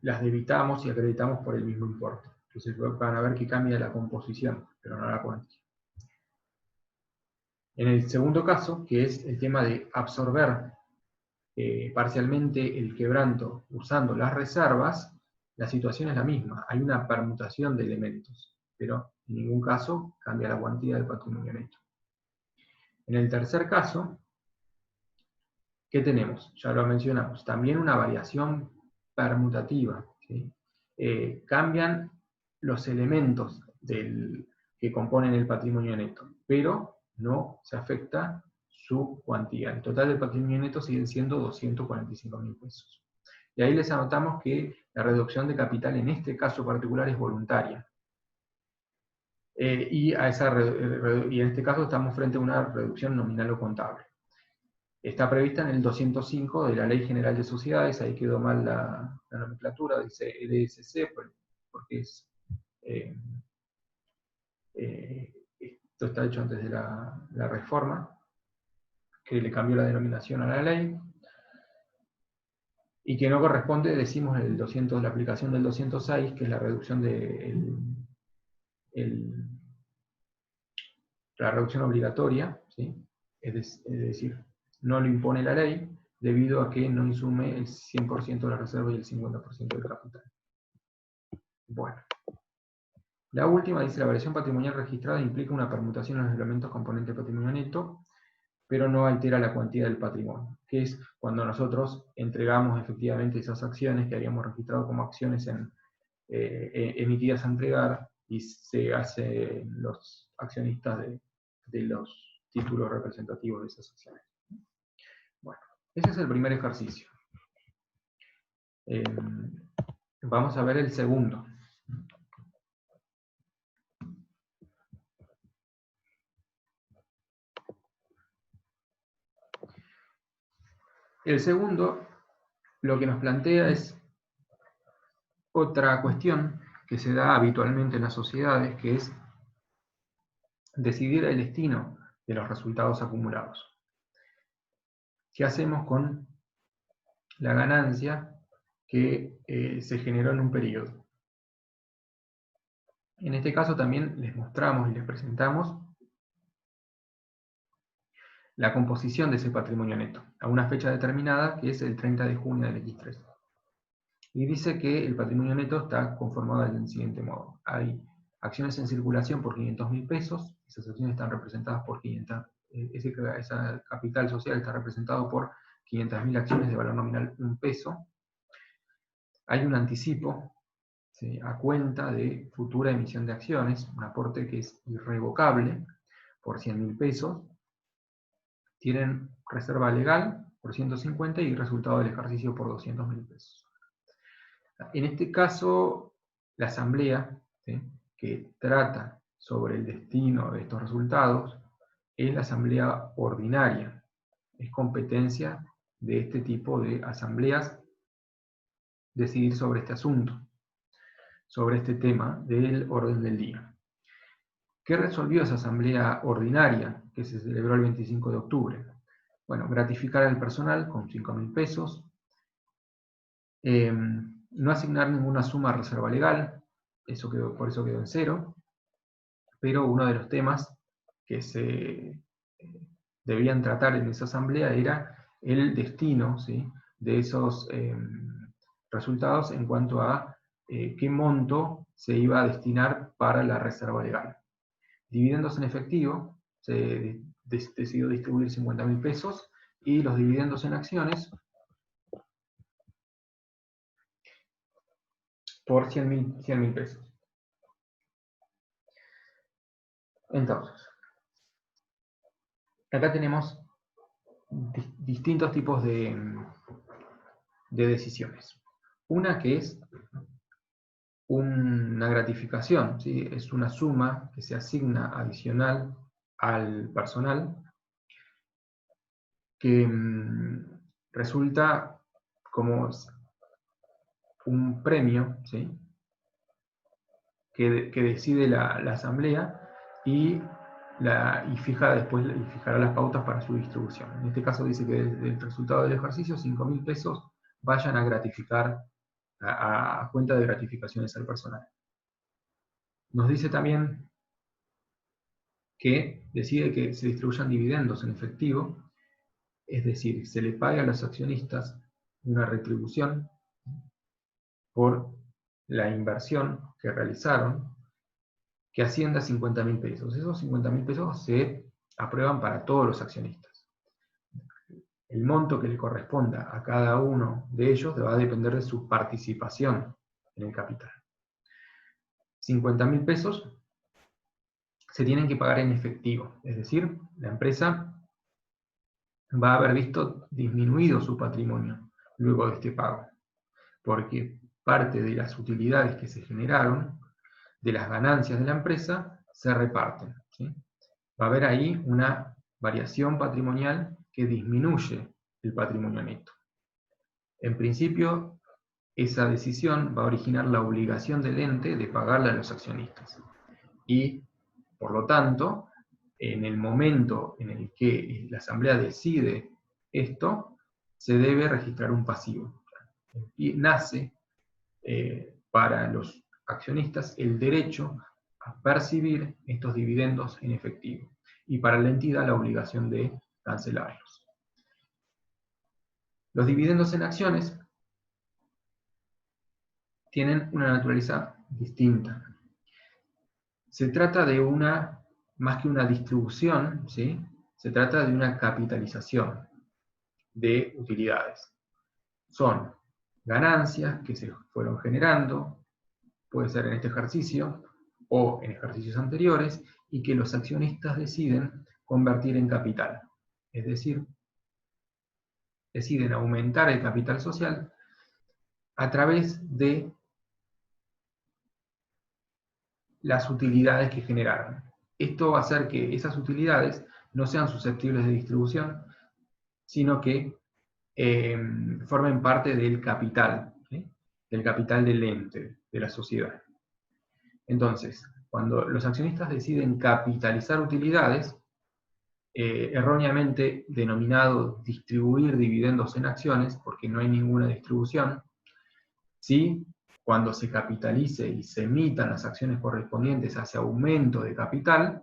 las debitamos y acreditamos por el mismo importe. Entonces van a ver que cambia la composición, pero no la cuantía. En el segundo caso, que es el tema de absorber parcialmente el quebranto usando las reservas, la situación es la misma. Hay una permutación de elementos, pero en ningún caso cambia la cuantía del patrimonio neto. En el tercer caso, ¿qué tenemos? Ya lo mencionamos. También una variación permutativa, ¿sí? Cambian los elementos que componen el patrimonio neto, pero no se afecta su cuantía. El total del patrimonio neto siguen siendo 245.000 pesos. Y ahí les anotamos que la reducción de capital en este caso particular es voluntaria. Y en este caso estamos frente a una reducción nominal o contable. Está prevista en el 205 de la Ley General de Sociedades, ahí quedó mal la nomenclatura, dice LSC, porque esto está hecho antes de la reforma, que le cambió la denominación a la ley, y que no corresponde, decimos, la aplicación del 206, que es la reducción la reducción obligatoria, ¿sí? Es decir, no lo impone la ley, debido a que no insume el 100% de la reserva y el 50% del capital. Bueno. La última dice, la variación patrimonial registrada implica una permutación en los elementos componentes del patrimonio neto, pero no altera la cuantía del patrimonio, que es cuando nosotros entregamos efectivamente esas acciones que habíamos registrado como acciones emitidas a entregar, y se hacen los accionistas de los títulos representativos de esas acciones. Bueno, ese es el primer ejercicio. Vamos a ver el segundo. El segundo lo que nos plantea es otra cuestión que se da habitualmente en las sociedades, que es decidir el destino de los resultados acumulados. ¿Qué hacemos con la ganancia que se generó en un periodo? En este caso también les mostramos y les presentamos la composición de ese patrimonio neto a una fecha determinada, que es el 30 de junio del X3. Y dice que el patrimonio neto está conformado del siguiente modo. Hay acciones en circulación por 500.000 pesos, esas acciones están representadas por 500, ese capital social está representado por 500.000 acciones de valor nominal 1 peso. Hay un anticipo, ¿sí?, a cuenta de futura emisión de acciones, un aporte que es irrevocable por 100.000 pesos. Tienen reserva legal por 150 y resultado del ejercicio por 200.000 pesos. En este caso, la asamblea, ¿sí?, que trata sobre el destino de estos resultados es la asamblea ordinaria. Es competencia de este tipo de asambleas decidir sobre este asunto, sobre este tema del orden del día. ¿Qué resolvió esa asamblea ordinaria que se celebró el 25 de octubre? Bueno, gratificar al personal con 5.000 pesos, no asignar ninguna suma a reserva legal, por eso quedó en cero, pero uno de los temas que se debían tratar en esa asamblea era el destino, ¿sí?, de esos resultados en cuanto a qué monto se iba a destinar para la reserva legal. Dividendos en efectivo, se decidió distribuir 50.000 pesos, y los dividendos en acciones por 100.000 pesos. Entonces, acá tenemos distintos tipos de decisiones. Una que es una gratificación, ¿sí?, es una suma que se asigna adicional al personal que resulta como un premio, ¿sí?, que decide la asamblea y fijará las pautas para su distribución. En este caso dice que del resultado del ejercicio 5.000 pesos vayan a gratificar a cuenta de gratificaciones al personal. Nos dice también que decide que se distribuyan dividendos en efectivo, es decir, se le paga a los accionistas una retribución por la inversión que realizaron, que ascienda a 50.000 pesos. Esos 50.000 pesos se aprueban para todos los accionistas. El monto que le corresponda a cada uno de ellos va a depender de su participación en el capital. 50.000 pesos se tienen que pagar en efectivo, es decir, la empresa va a haber visto disminuido su patrimonio luego de este pago, porque parte de las utilidades que se generaron, de las ganancias de la empresa, se reparten, ¿sí? Va a haber ahí una variación patrimonial que disminuye el patrimonio neto. En principio, esa decisión va a originar la obligación del ente de pagarle a los accionistas. Y, por lo tanto, en el momento en el que la asamblea decide esto, se debe registrar un pasivo. Y nace para los accionistas el derecho a percibir estos dividendos en efectivo, y para la entidad la obligación de cancelarlos. Los dividendos en acciones tienen una naturaleza distinta. Se trata de más que una distribución, ¿sí?, se trata de una capitalización de utilidades. Son ganancias que se fueron generando, puede ser en este ejercicio o en ejercicios anteriores, y que los accionistas deciden convertir en capital. Es decir, deciden aumentar el capital social a través de las utilidades que generaron. Esto va a hacer que esas utilidades no sean susceptibles de distribución, sino que formen parte del capital, ¿sí? Del capital del ente, de la sociedad. Entonces, cuando los accionistas deciden capitalizar utilidades, erróneamente denominado distribuir dividendos en acciones, porque no hay ninguna distribución, ¿sí? Cuando se capitalice y se emitan las acciones correspondientes a ese aumento de capital,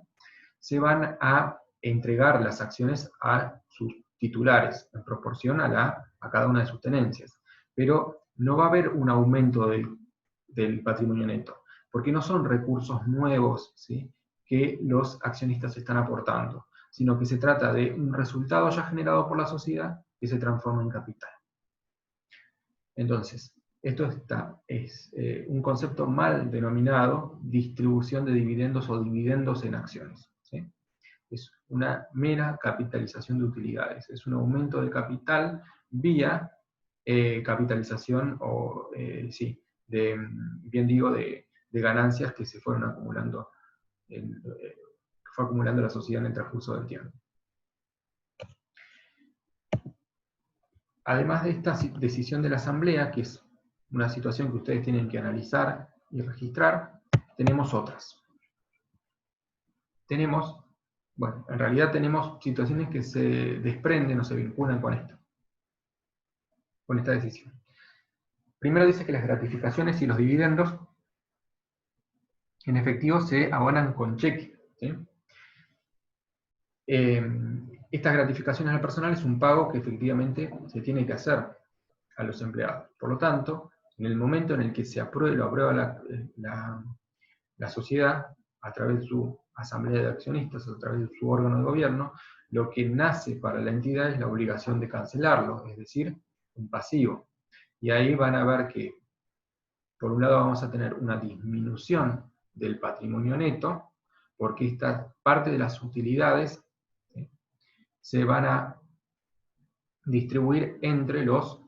se van a entregar las acciones a sus titulares en proporción a cada una de sus tenencias. Pero no va a haber un aumento del patrimonio neto, porque no son recursos nuevos, ¿sí?, que los accionistas están aportando, sino que se trata de un resultado ya generado por la sociedad que se transforma en capital. Entonces, esto es un concepto mal denominado distribución de dividendos o dividendos en acciones, ¿sí? Es una mera capitalización de utilidades, es un aumento de capital vía capitalización o, de ganancias que se fueron acumulando, fue acumulando la sociedad en el transcurso del tiempo. Además de esta decisión de la Asamblea, que es una situación que ustedes tienen que analizar y registrar, tenemos otras. Bueno, en realidad tenemos situaciones que se desprenden o se vinculan con esta decisión. Primero dice que las gratificaciones y los dividendos en efectivo se abonan con cheque, ¿sí? Estas gratificaciones al personal es un pago que efectivamente se tiene que hacer a los empleados. Por lo tanto, en el momento en el que se aprueba la sociedad, a través de su asamblea de accionistas, a través de su órgano de gobierno, lo que nace para la entidad es la obligación de cancelarlo, es decir, un pasivo. Y ahí van a ver que, por un lado, vamos a tener una disminución del patrimonio neto, porque esta parte de las utilidades, ¿sí?, se van a distribuir entre los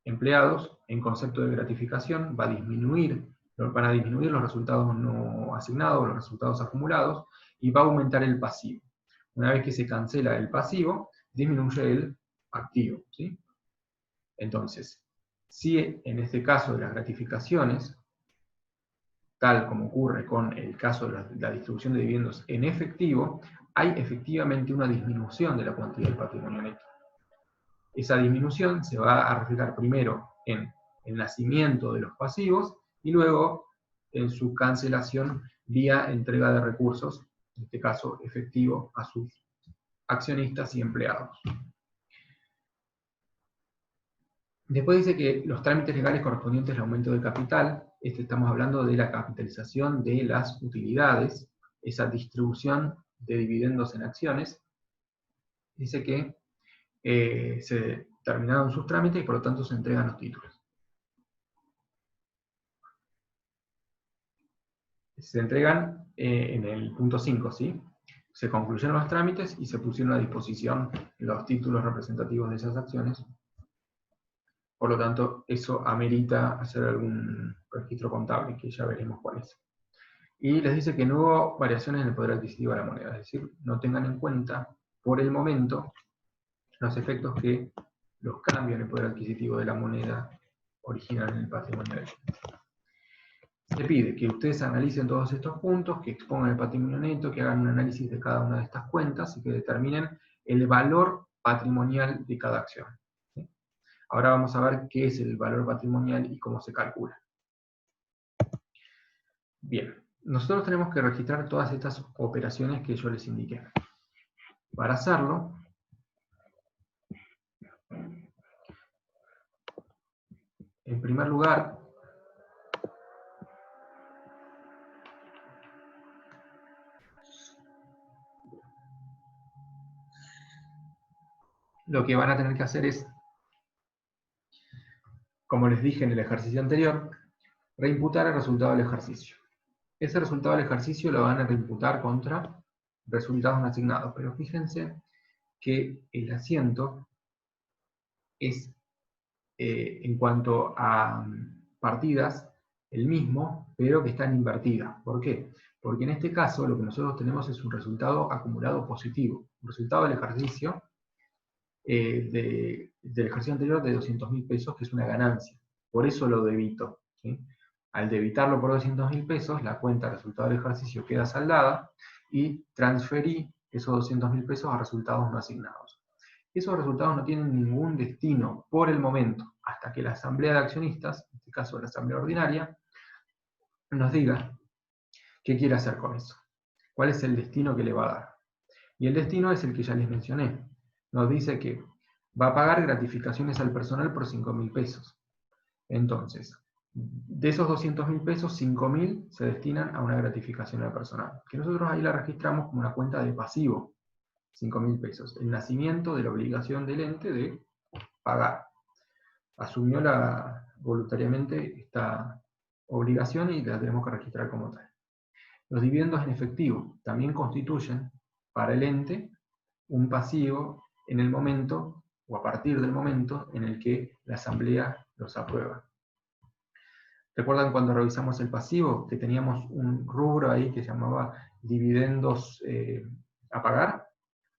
empleados en concepto de gratificación, van a disminuir los resultados no asignados, los resultados acumulados, y va a aumentar el pasivo. Una vez que se cancela el pasivo, disminuye el activo, ¿sí? Entonces, si en este caso de las gratificaciones, tal como ocurre con el caso de la distribución de dividendos en efectivo, hay efectivamente una disminución de la cuantía del patrimonio neto. Esa disminución se va a reflejar primero en el nacimiento de los pasivos y luego en su cancelación vía entrega de recursos, en este caso efectivo, a sus accionistas y empleados. Después dice que los trámites legales correspondientes al aumento de capital, estamos hablando de la capitalización de las utilidades, esa distribución de dividendos en acciones, dice que se terminaron sus trámites y por lo tanto se entregan los títulos. Se entregan en el punto 5, ¿sí? Se concluyeron los trámites y se pusieron a disposición los títulos representativos de esas acciones. Por lo tanto, eso amerita hacer algún registro contable, que ya veremos cuál es. Y les dice que no hubo variaciones en el poder adquisitivo de la moneda, es decir, no tengan en cuenta por el momento los efectos que los cambios en el poder adquisitivo de la moneda originan en el patrimonio del cliente. Se pide que ustedes analicen todos estos puntos, que expongan el patrimonio neto, que hagan un análisis de cada una de estas cuentas y que determinen el valor patrimonial de cada acción, ¿sí? Ahora vamos a ver qué es el valor patrimonial y cómo se calcula. Bien, nosotros tenemos que registrar todas estas operaciones que yo les indiqué. Para hacerlo, en primer lugar, lo que van a tener que hacer es, como les dije en el ejercicio anterior, reimputar el resultado del ejercicio. Ese resultado del ejercicio lo van a reimputar contra resultados no asignados, pero fíjense que el asiento es, en cuanto a partidas, el mismo, pero que están invertidas. ¿Por qué? Porque en este caso lo que nosotros tenemos es un resultado acumulado positivo, un resultado del ejercicio, del ejercicio anterior de 200.000 pesos, que es una ganancia. Por eso lo debito, ¿sí? Al debitarlo por 200.000 pesos, la cuenta resultado del ejercicio queda saldada y transferí esos 200.000 pesos a resultados no asignados. Esos resultados no tienen ningún destino por el momento, hasta que la asamblea de accionistas, en este caso la asamblea ordinaria, nos diga qué quiere hacer con eso, cuál es el destino que le va a dar. Y el destino es el que ya les mencioné. Nos dice que va a pagar gratificaciones al personal por 5.000 pesos. Entonces, de esos 200.000 pesos, 5.000 se destinan a una gratificación al personal, que nosotros ahí la registramos como una cuenta de pasivo, 5.000 pesos, el nacimiento de la obligación del ente de pagar. Asumió voluntariamente esta obligación y la tenemos que registrar como tal. Los dividendos en efectivo también constituyen para el ente un pasivo en el momento o a partir del momento en el que la asamblea los aprueba. ¿Recuerdan cuando revisamos el pasivo que teníamos un rubro ahí que se llamaba dividendos a pagar?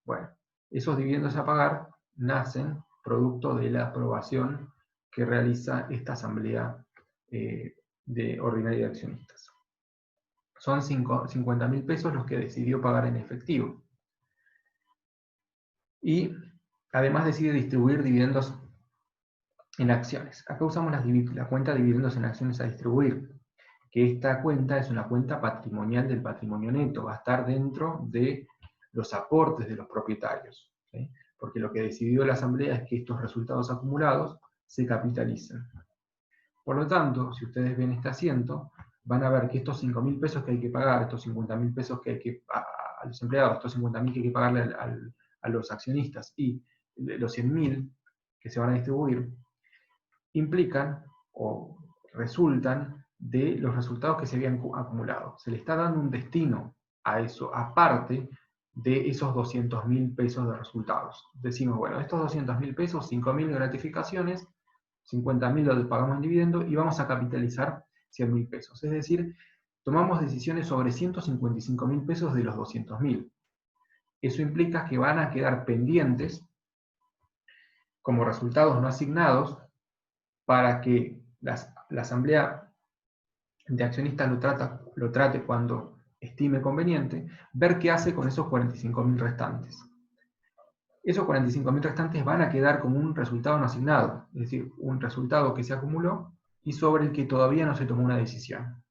Bueno, esos dividendos a pagar nacen producto de la aprobación que realiza esta asamblea de ordinaria de accionistas. Son 50.000 pesos los que decidió pagar en efectivo. Y además decide distribuir dividendos en acciones. Acá usamos la cuenta de dividendos en acciones a distribuir, que esta cuenta es una cuenta patrimonial del patrimonio neto, va a estar dentro de los aportes de los propietarios, ¿sí? Porque lo que decidió la asamblea es que estos resultados acumulados se capitalicen. Por lo tanto, si ustedes ven este asiento, van a ver que estos 5.000 pesos que hay que pagar, estos 50.000 pesos que hay que a los empleados, estos 50.000 que hay que pagarle a los accionistas y los 100.000 que se van a distribuir, implican o resultan de los resultados que se habían acumulado. Se le está dando un destino a eso, aparte de esos 200.000 pesos de resultados. Decimos, bueno, estos 200.000 pesos, 5.000 gratificaciones, 50.000 lo pagamos en dividendo y vamos a capitalizar 100.000 pesos. Es decir, tomamos decisiones sobre 155.000 pesos de los 200.000. Eso implica que van a quedar pendientes como resultados no asignados para que la asamblea de accionistas lo trate cuando estime conveniente, ver qué hace con esos 45.000 restantes. Esos 45.000 restantes van a quedar como un resultado no asignado, es decir, un resultado que se acumuló y sobre el que todavía no se tomó una decisión.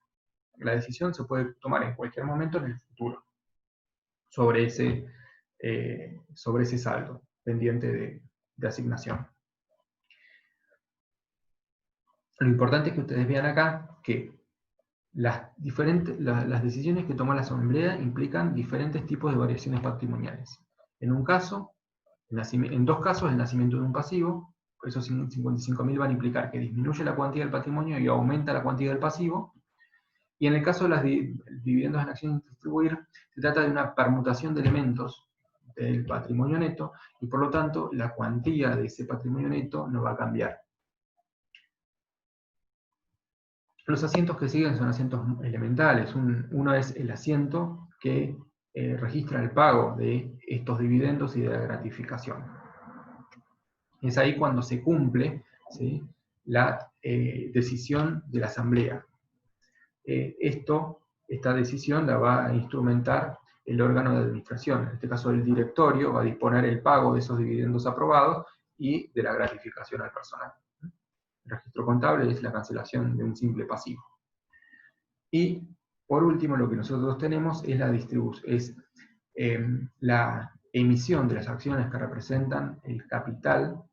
La decisión se puede tomar en cualquier momento en el futuro sobre ese saldo pendiente de asignación. Lo importante es que ustedes vean acá que las decisiones que toma la asamblea implican diferentes tipos de variaciones patrimoniales. En dos casos, el nacimiento de un pasivo, esos 55.000 van a implicar que disminuye la cuantía del patrimonio y aumenta la cuantía del pasivo. Y en el caso de los dividendos en acciones a distribuir, se trata de una permutación de elementos del patrimonio neto y por lo tanto la cuantía de ese patrimonio neto no va a cambiar. Los asientos que siguen son asientos elementales. Uno es el asiento que registra el pago de estos dividendos y de la gratificación. Es ahí cuando se cumple, ¿sí?, la decisión de la asamblea. Esta decisión la va a instrumentar el órgano de administración. En este caso el directorio va a disponer el pago de esos dividendos aprobados y de la gratificación al personal. El registro contable es la cancelación de un simple pasivo. Y por último, lo que nosotros tenemos es la emisión de las acciones que representan el capital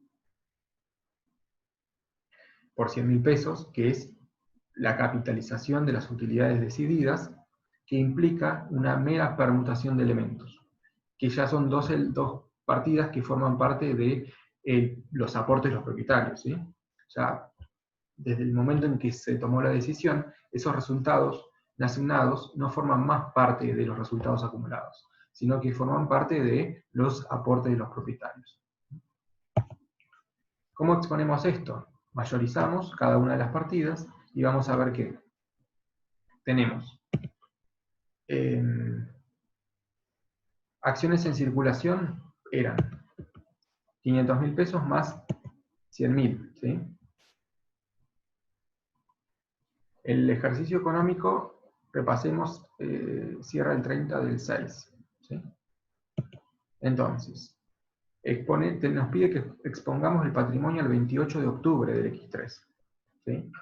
por 100.000 pesos, que es la capitalización de las utilidades decididas, que implica una mera permutación de elementos, que ya son dos partidas que forman parte de los aportes de los propietarios, ¿sí? O sea, desde el momento en que se tomó la decisión, esos resultados asignados no forman más parte de los resultados acumulados, sino que forman parte de los aportes de los propietarios. ¿Cómo exponemos esto? Mayorizamos cada una de las partidas y vamos a ver que tenemos acciones en circulación eran 500.000 pesos más 100.000, ¿sí? El ejercicio económico, repasemos, cierra el 30 del 6, ¿sí? Entonces, nos pide que expongamos el patrimonio el 28 de octubre del X3, ¿sí?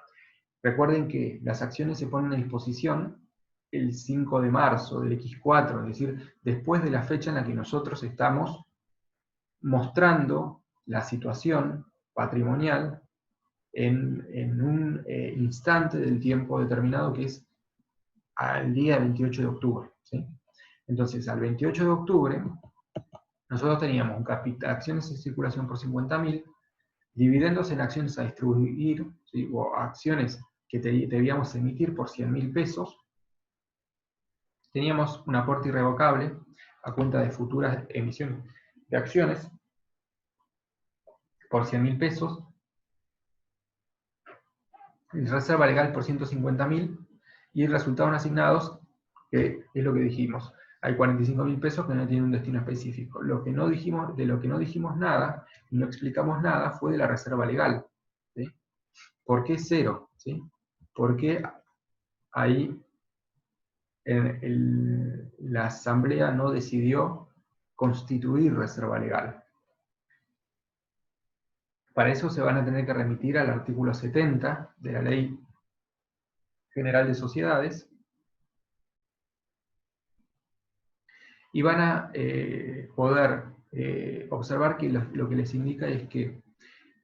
Recuerden que las acciones se ponen a disposición el 5 de marzo del X4, es decir, después de la fecha en la que nosotros estamos mostrando la situación patrimonial en un instante del tiempo determinado que es al día 28 de octubre, ¿sí? Entonces, al 28 de octubre, nosotros teníamos un capital, acciones en circulación por 50.000, dividendos en acciones a distribuir, ¿sí? O acciones que debíamos emitir por 100.000 pesos, teníamos un aporte irrevocable a cuenta de futuras emisiones de acciones por 100.000 pesos, reserva legal por 150.000 y resultados no asignados, que es lo que dijimos. Hay 45.000 pesos que no tienen un destino específico. De lo que no dijimos nada y no explicamos nada fue de la reserva legal, ¿sí? ¿Por qué cero? ¿Sí? Porque ahí la Asamblea no decidió constituir reserva legal. Para eso se van a tener que remitir al artículo 70 de la Ley General de Sociedades y van a poder observar que lo que les indica es que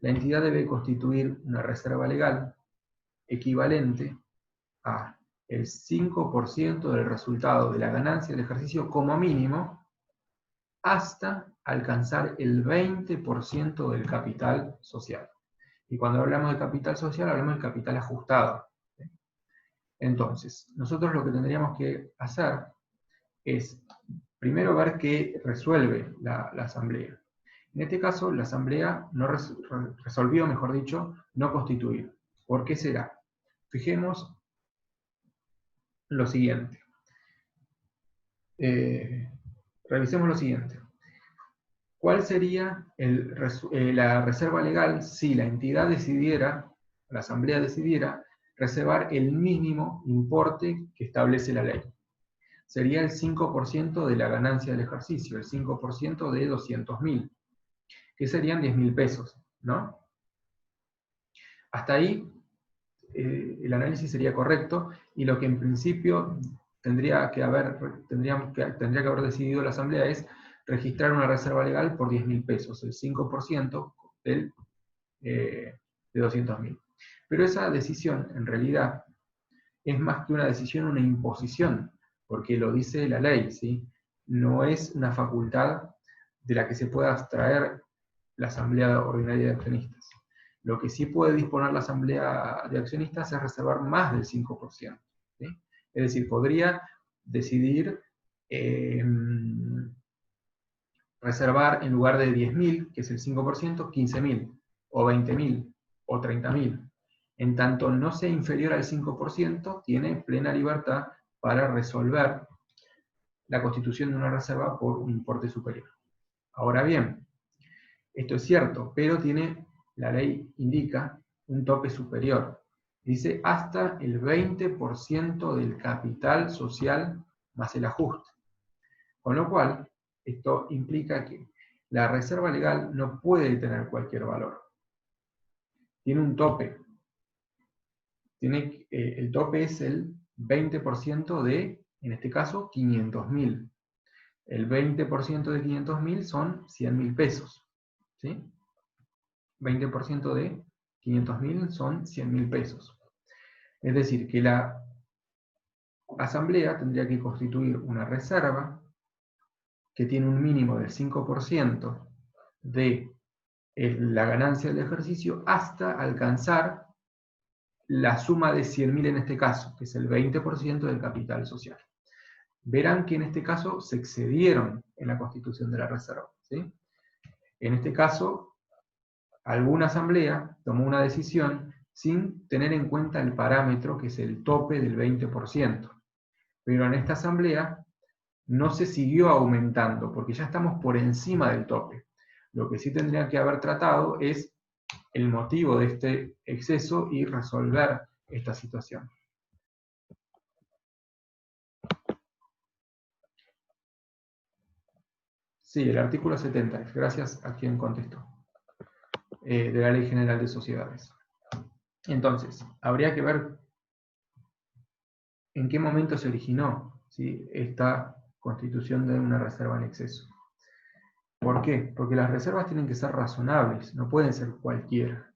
la entidad debe constituir una reserva legal equivalente a el 5% del resultado de la ganancia del ejercicio como mínimo hasta alcanzar el 20% del capital social. Y cuando hablamos de capital social, hablamos del capital ajustado. Entonces, nosotros lo que tendríamos que hacer es, primero, ver qué resuelve la Asamblea. En este caso, la Asamblea no resolvió, mejor dicho, no constituir. ¿Por qué será? Fijemos lo siguiente. Revisemos lo siguiente. ¿Cuál sería la reserva legal si la entidad decidiera, la Asamblea decidiera, reservar el mínimo importe que establece la ley? Sería el 5% de la ganancia del ejercicio, el 5% de 200.000, que serían 10.000 pesos, ¿no? Hasta ahí el análisis sería correcto, y lo que en principio tendría que haber decidido la Asamblea es registrar una reserva legal por 10.000 pesos, el 5% de 200.000. Pero esa decisión, en realidad, es más que una decisión, una imposición, porque lo dice la ley, ¿sí? No es una facultad de la que se pueda abstraer la Asamblea Ordinaria de Accionistas. Lo que sí puede disponer la Asamblea de Accionistas es reservar más del 5%. ¿Sí? Es decir, podría decidir reservar en lugar de 10.000, que es el 5%, 15.000, o 20.000, o 30.000. En tanto no sea inferior al 5%, tiene plena libertad para resolver la constitución de una reserva por un importe superior. Ahora bien, esto es cierto, pero la ley indica un tope superior. Dice hasta el 20% del capital social más el ajuste. Con lo cual, esto implica que la reserva legal no puede tener cualquier valor. Tiene un tope. El tope es el 20% de, en este caso, 500.000. El 20% de 500.000 son 100.000 pesos. ¿Sí? 20% de 500.000 son 100.000 pesos. Es decir, que la Asamblea tendría que constituir una reserva que tiene un mínimo del 5% de la ganancia del ejercicio hasta alcanzar la suma de 100.000 en este caso, que es el 20% del capital social. Verán que en este caso se excedieron en la constitución de la reserva, ¿sí? En este caso, alguna asamblea tomó una decisión sin tener en cuenta el parámetro que es el tope del 20%. Pero en esta asamblea no se siguió aumentando, porque ya estamos por encima del tope. Lo que sí tendría que haber tratado es el motivo de este exceso y resolver esta situación. Sí, el artículo 70, gracias a quien contestó, de la Ley General de Sociedades. Entonces, habría que ver en qué momento se originó, ¿sí?, esta constitución de una reserva en exceso. ¿Por qué? Porque las reservas tienen que ser razonables, no pueden ser cualquiera.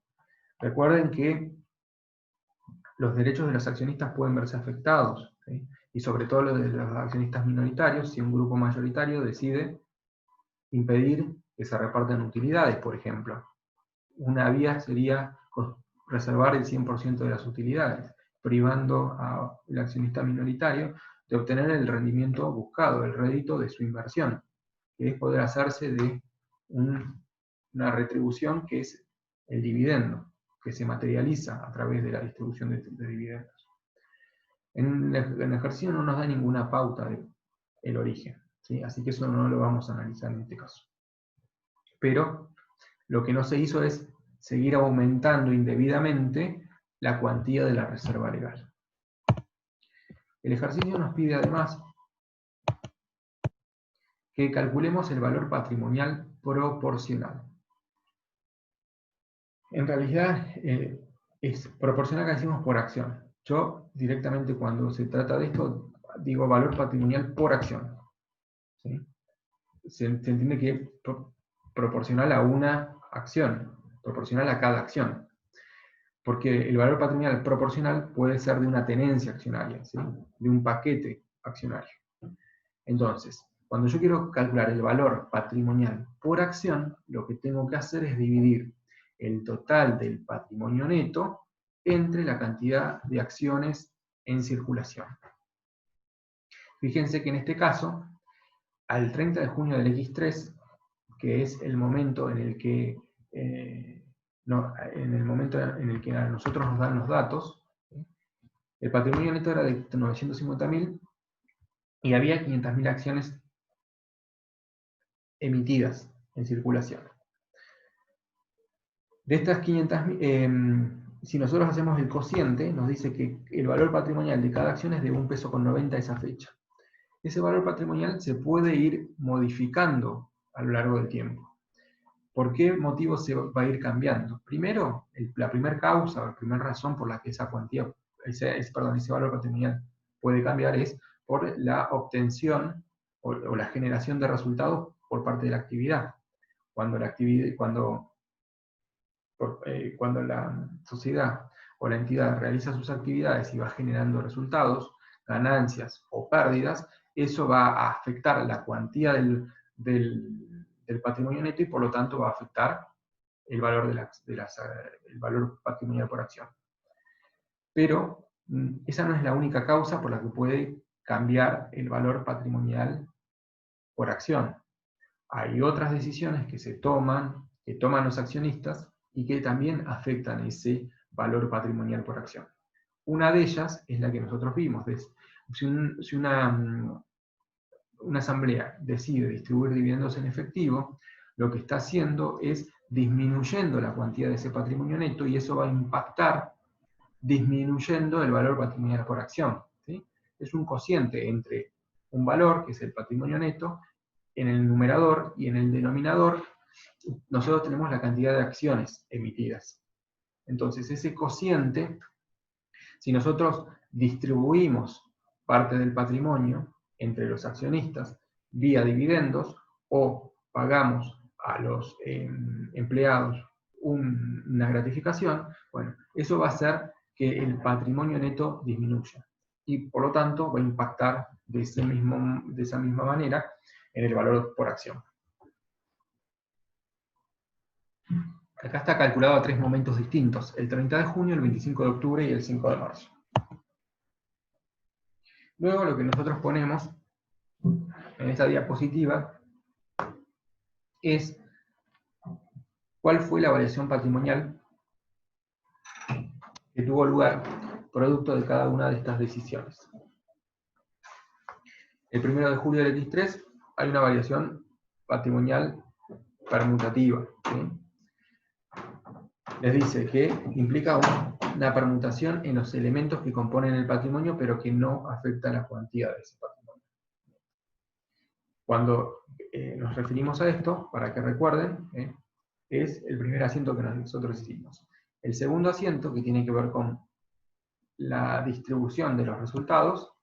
Recuerden que los derechos de los accionistas pueden verse afectados, ¿sí?, y sobre todo los de los accionistas minoritarios, si un grupo mayoritario decide impedir que se repartan utilidades, por ejemplo. Una vía sería reservar el 100% de las utilidades, privando al accionista minoritario de obtener el rendimiento buscado, el rédito de su inversión, que es poder hacerse de una retribución que es el dividendo, que se materializa a través de la distribución de dividendos. En el ejercicio no nos da ninguna pauta del origen, ¿sí? Así que eso no lo vamos a analizar en este caso. Pero lo que no se hizo es seguir aumentando indebidamente la cuantía de la reserva legal. El ejercicio nos pide además que calculemos el valor patrimonial proporcional. En realidad es proporcional que decimos por acción. Yo directamente cuando se trata de esto digo valor patrimonial por acción, ¿sí? Se entiende que proporcional a una acción, proporcional a cada acción. Porque el valor patrimonial proporcional puede ser de una tenencia accionaria, ¿sí?, de un paquete accionario. Entonces, cuando yo quiero calcular el valor patrimonial por acción, lo que tengo que hacer es dividir el total del patrimonio neto entre la cantidad de acciones en circulación. Fíjense que en este caso, al 30 de junio del X3, que es el momento en el que a nosotros nos dan los datos, ¿sí?, el patrimonio neto era de 950.000 y había 500.000 acciones emitidas en circulación. De estas 500.000, si nosotros hacemos el cociente, nos dice que el valor patrimonial de cada acción es de 1,90 pesos a esa fecha. Ese valor patrimonial se puede ir modificando a lo largo del tiempo. ¿Por qué motivo se va a ir cambiando? Primero, la primera causa, la primera razón por la que esa cuantía, ese valor patrimonial puede cambiar es por la obtención o la generación de resultados por parte de la actividad. Cuando la sociedad o la entidad realiza sus actividades y va generando resultados, ganancias o pérdidas, eso va a afectar la cuantía del patrimonio neto y por lo tanto va a afectar el valor, el valor patrimonial por acción. Pero esa no es la única causa por la que puede cambiar el valor patrimonial por acción. Hay otras decisiones que toman los accionistas y que también afectan ese valor patrimonial por acción. Una de ellas es la que nosotros vimos. Si una asamblea decide distribuir dividendos en efectivo, lo que está haciendo es disminuyendo la cuantía de ese patrimonio neto y eso va a impactar disminuyendo el valor patrimonial por acción, ¿sí? Es un cociente entre un valor, que es el patrimonio neto, en el numerador, y en el denominador nosotros tenemos la cantidad de acciones emitidas. Entonces ese cociente, si nosotros distribuimos parte del patrimonio entre los accionistas vía dividendos o pagamos a los empleados una gratificación, bueno, eso va a hacer que el patrimonio neto disminuya y por lo tanto va a impactar de esa misma manera en el valor por acción. Acá está calculado a 3 momentos distintos, el 30 de junio, el 25 de octubre y el 5 de marzo. Luego lo que nosotros ponemos en esta diapositiva es cuál fue la variación patrimonial que tuvo lugar producto de cada una de estas decisiones. El 1 de julio del X3 hay una variación patrimonial permutativa, ¿sí? Les dice que implica una permutación en los elementos que componen el patrimonio, pero que no afecta la cuantía de ese patrimonio. Cuando nos referimos a esto, para que recuerden, es el primer asiento que nosotros hicimos. El segundo asiento, que tiene que ver con la distribución de los resultados,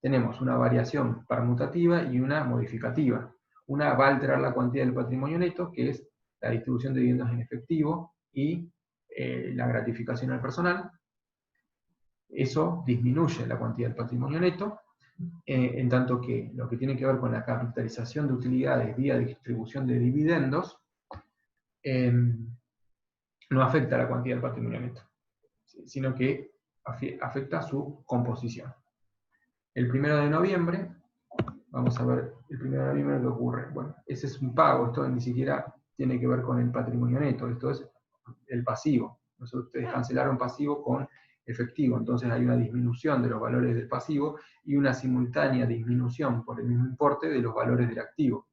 tenemos una variación permutativa y una modificativa. Una va a alterar la cuantía del patrimonio neto, que es la distribución de dividendos en efectivo y la gratificación al personal. Eso disminuye la cuantía del patrimonio neto, en tanto que lo que tiene que ver con la capitalización de utilidades vía distribución de dividendos, no afecta la cuantía del patrimonio neto, sino que afecta su composición. El 1 de noviembre, vamos a ver el 1 de noviembre qué ocurre. Bueno, ese es un pago, esto ni siquiera tiene que ver con el patrimonio neto, esto es el pasivo. Ustedes cancelaron pasivo con efectivo, entonces hay una disminución de los valores del pasivo y una simultánea disminución por el mismo importe de los valores del activo.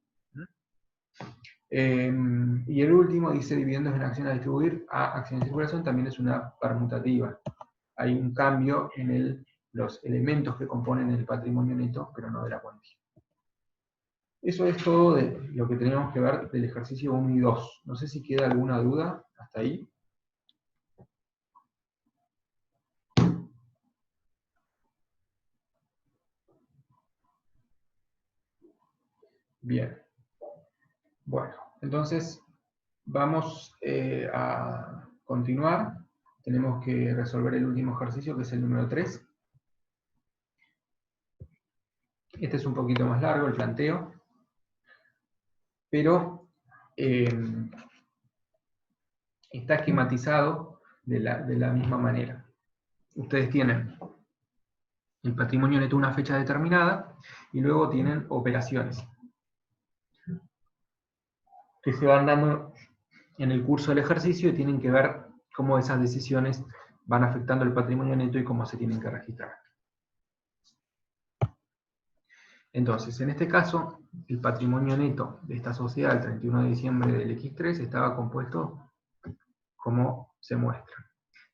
Y el último dice dividendos en acciones a distribuir a acciones de circulación, también es una permutativa. Hay un cambio en los elementos que componen el patrimonio neto, pero no de la cuantía. Eso es todo de lo que tenemos que ver del ejercicio 1 y 2. No sé si queda alguna duda hasta ahí. Bien. Bueno, entonces vamos a continuar. Tenemos que resolver el último ejercicio, que es el número 3. Este es un poquito más largo, el planteo, pero está esquematizado de la misma manera. Ustedes tienen el patrimonio neto a una fecha determinada y luego tienen operaciones que se van dando en el curso del ejercicio y tienen que ver cómo esas decisiones van afectando el patrimonio neto y cómo se tienen que registrar. Entonces, en este caso, el patrimonio neto de esta sociedad el 31 de diciembre del X3 estaba compuesto como se muestra.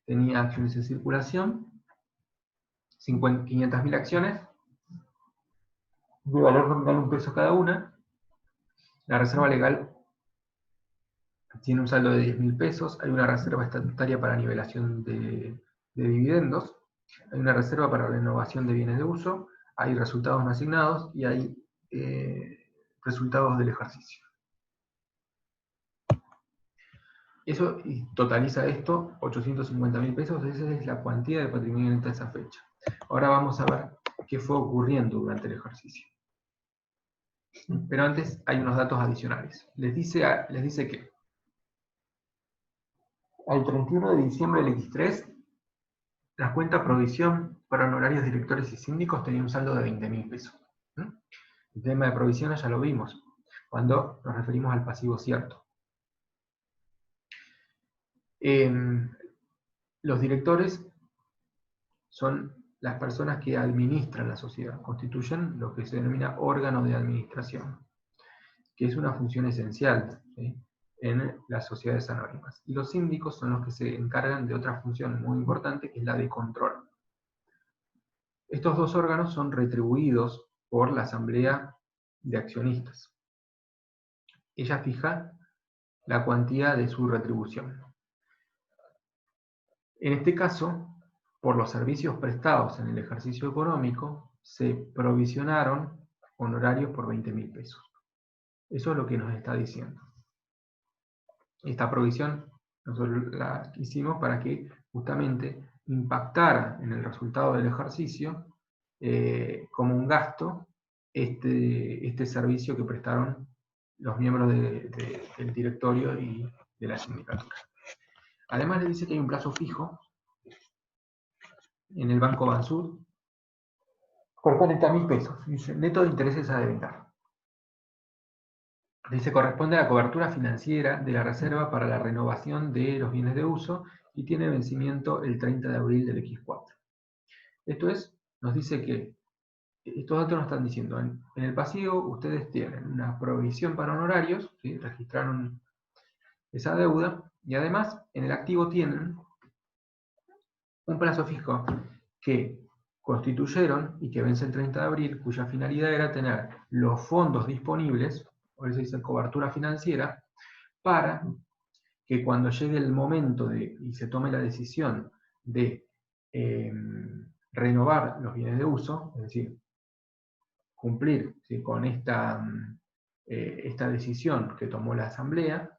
Tenía acciones en circulación, 500.000 acciones, de valor nominal $1 cada una. La reserva legal tiene un saldo de 10.000 pesos, hay una reserva estatutaria para nivelación de dividendos, hay una reserva para renovación de bienes de uso, hay resultados no asignados y hay resultados del ejercicio. Eso totaliza esto, 850.000 pesos, esa es la cuantía de patrimonio neto de esa fecha. Ahora vamos a ver qué fue ocurriendo durante el ejercicio. Pero antes hay unos datos adicionales. Les dice que al 31 de diciembre del X3, la cuenta provisión para honorarios directores y síndicos tenía un saldo de 20.000 pesos. El tema de provisiones ya lo vimos, cuando nos referimos al pasivo cierto. Los directores son las personas que administran la sociedad, constituyen lo que se denomina órgano de administración, que es una función esencial, ¿sí?, en las sociedades anónimas. Y los síndicos son los que se encargan de otra función muy importante, que es la de control. Estos dos órganos son retribuidos por la asamblea de accionistas. Ella fija la cuantía de su retribución. En este caso, por los servicios prestados en el ejercicio económico, se provisionaron honorarios por 20.000 pesos. Eso es lo que nos está diciendo. Esta provisión nosotros la hicimos para que justamente impactara en el resultado del ejercicio como un gasto este servicio que prestaron los miembros del directorio y de la sindicatura. Además le dice que hay un plazo fijo en el Banco Bansud por 40.000 pesos. Dice, neto de intereses a devengar. Dice, corresponde a la cobertura financiera de la reserva para la renovación de los bienes de uso y tiene vencimiento el 30 de abril del X4. Esto es, nos dice que estos datos nos están diciendo, en el pasivo ustedes tienen una provisión para honorarios, ¿sí? Registraron esa deuda, y además en el activo tienen un plazo fijo que constituyeron y que vence el 30 de abril, cuya finalidad era tener los fondos disponibles, por eso dice cobertura financiera, para que cuando llegue el momento y se tome la decisión de renovar los bienes de uso, es decir, cumplir, ¿sí?, con esta decisión que tomó la Asamblea,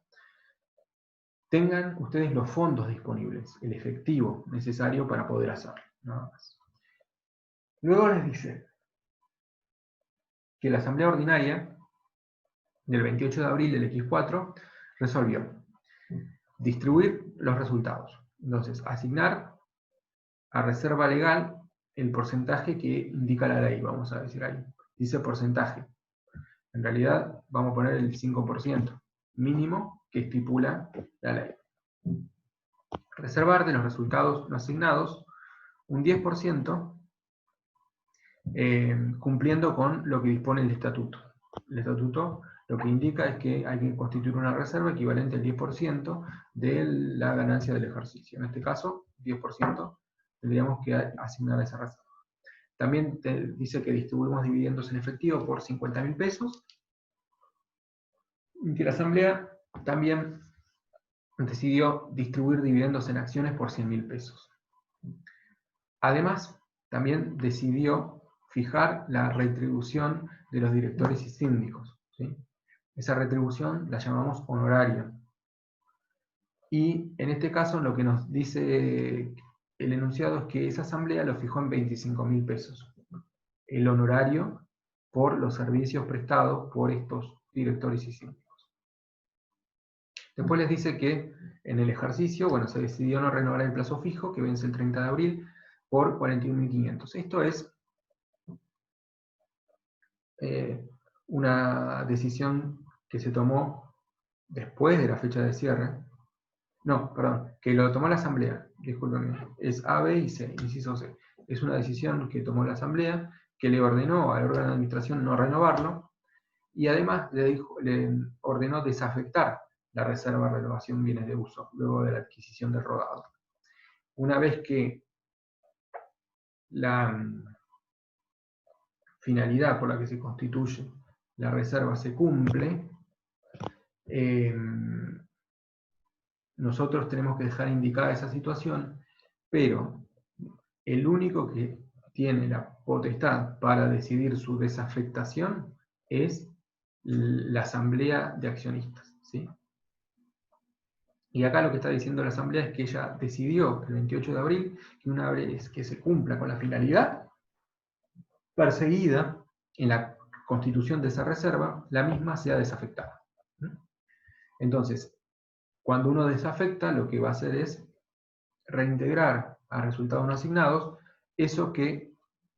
tengan ustedes los fondos disponibles, el efectivo necesario para poder hacerlo, nada más. Luego les dice que la Asamblea Ordinaria del 28 de abril del X4 resolvió distribuir los resultados. Entonces, asignar a reserva legal el porcentaje que indica la ley, vamos a decir ahí. Dice porcentaje. En realidad, vamos a poner el 5% mínimo que estipula la ley. Reservar de los resultados no asignados un 10%, cumpliendo con lo que dispone el estatuto. El estatuto lo que indica es que hay que constituir una reserva equivalente al 10% de la ganancia del ejercicio. En este caso, 10% tendríamos que asignar a esa reserva. También dice que distribuimos dividendos en efectivo por 50.000 pesos, y que la Asamblea también decidió distribuir dividendos en acciones por 100.000 pesos. Además, también decidió fijar la retribución de los directores y síndicos, ¿sí? Esa retribución la llamamos honorario. Y en este caso lo que nos dice el enunciado es que esa asamblea lo fijó en 25.000 pesos. El honorario por los servicios prestados por estos directores y síndicos. Después les dice que en el ejercicio, bueno, se decidió no renovar el plazo fijo, que vence el 30 de abril, por 41.500. Esto es una decisión que se tomó después de la fecha de cierre. No, perdón, que lo tomó la Asamblea, discúlpenme. Es A, B y C, inciso C. Es una decisión que tomó la Asamblea, que le ordenó al órgano de administración no renovarlo, y además le ordenó desafectar la reserva de renovación bienes de uso, luego de la adquisición del rodado. Una vez que la finalidad por la que se constituye la reserva se cumple, nosotros tenemos que dejar indicada esa situación, pero el único que tiene la potestad para decidir su desafectación es la Asamblea de Accionistas, ¿sí? Y acá lo que está diciendo la Asamblea es que ella decidió el 28 de abril que una vez que se cumpla con la finalidad perseguida en la constitución de esa reserva, la misma sea desafectada. Entonces, cuando uno desafecta, lo que va a hacer es reintegrar a resultados no asignados eso que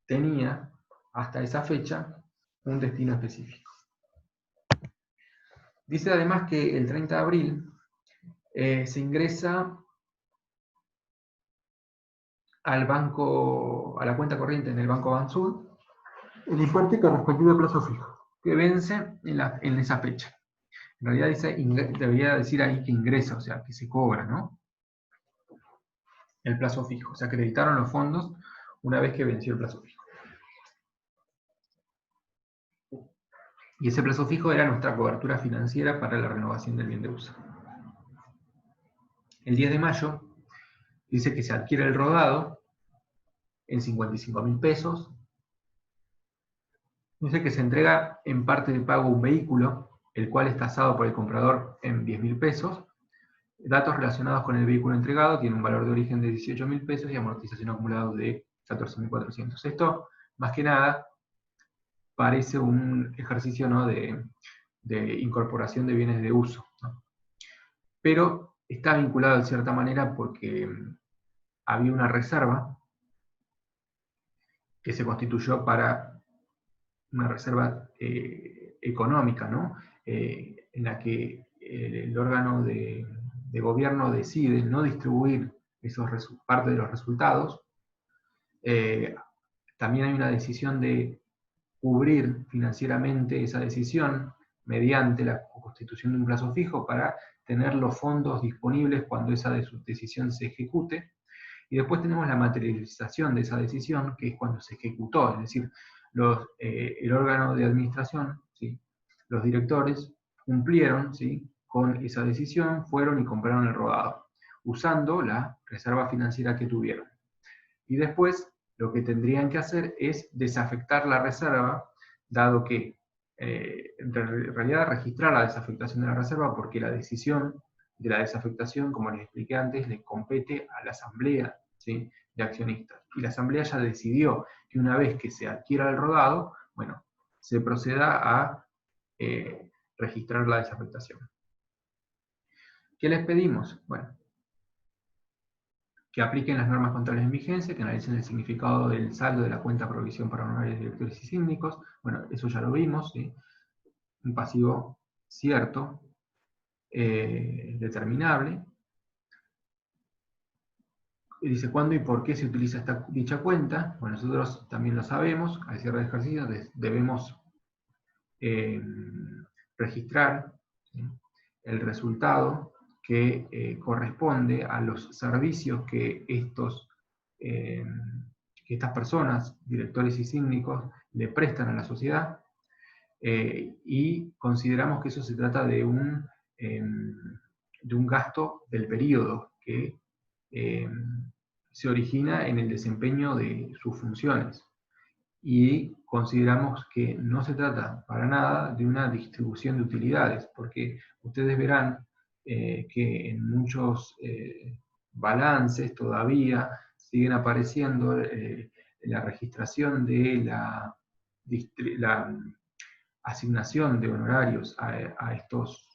tenía hasta esa fecha un destino específico. Dice además que el 30 de abril se ingresa al banco, a la cuenta corriente en el Banco Bansud, el importe correspondiente al plazo fijo, que vence en esa fecha. En realidad debería decir ahí que ingresa, o sea, que se cobra, ¿no? El plazo fijo. Se acreditaron los fondos una vez que venció el plazo fijo. Y ese plazo fijo era nuestra cobertura financiera para la renovación del bien de uso. El 10 de mayo dice que se adquiere el rodado en 55.000 pesos. Dice que se entrega en parte de pago un vehículo, el cual es tasado por el comprador en 10.000 pesos. Datos relacionados con el vehículo entregado tiene un valor de origen de 18.000 pesos y amortización acumulada de 14.400. Esto, más que nada, parece un ejercicio, ¿no?, de incorporación de bienes de uso, ¿no? Pero está vinculado de cierta manera porque había una reserva que se constituyó para una reserva económica, ¿no? En la que el órgano de gobierno decide no distribuir parte de los resultados. También hay una decisión de cubrir financieramente esa decisión mediante la constitución de un plazo fijo para tener los fondos disponibles cuando esa decisión se ejecute. Y después tenemos la materialización de esa decisión, que es cuando se ejecutó, es decir, el órgano de administración, ¿sí?, los directores, cumplieron, ¿sí?, con esa decisión, fueron y compraron el rodado, usando la reserva financiera que tuvieron. Y después lo que tendrían que hacer es desafectar la reserva, dado que en realidad registrar la desafectación de la reserva, porque la decisión de la desafectación, como les expliqué antes, le compete a la asamblea, ¿sí?, de accionistas. Y la asamblea ya decidió que una vez que se adquiera el rodado, bueno, se proceda a registrar la desafectación. ¿Qué les pedimos? Bueno, que apliquen las normas contables en vigencia, que analicen el significado del saldo de la cuenta provisión para honorarios, directores y síndicos. Bueno, eso ya lo vimos, ¿sí? Un pasivo cierto, determinable. Y dice cuándo y por qué se utiliza dicha cuenta. Bueno, nosotros también lo sabemos. Al cierre de ejercicio debemos registrar, ¿sí?, el resultado que corresponde a los servicios que estas personas, directores y síndicos, le prestan a la sociedad, y consideramos que eso se trata de un gasto del periodo que se origina en el desempeño de sus funciones. Y consideramos que no se trata para nada de una distribución de utilidades, porque ustedes verán que en muchos balances todavía siguen apareciendo la registración de la asignación de honorarios a estos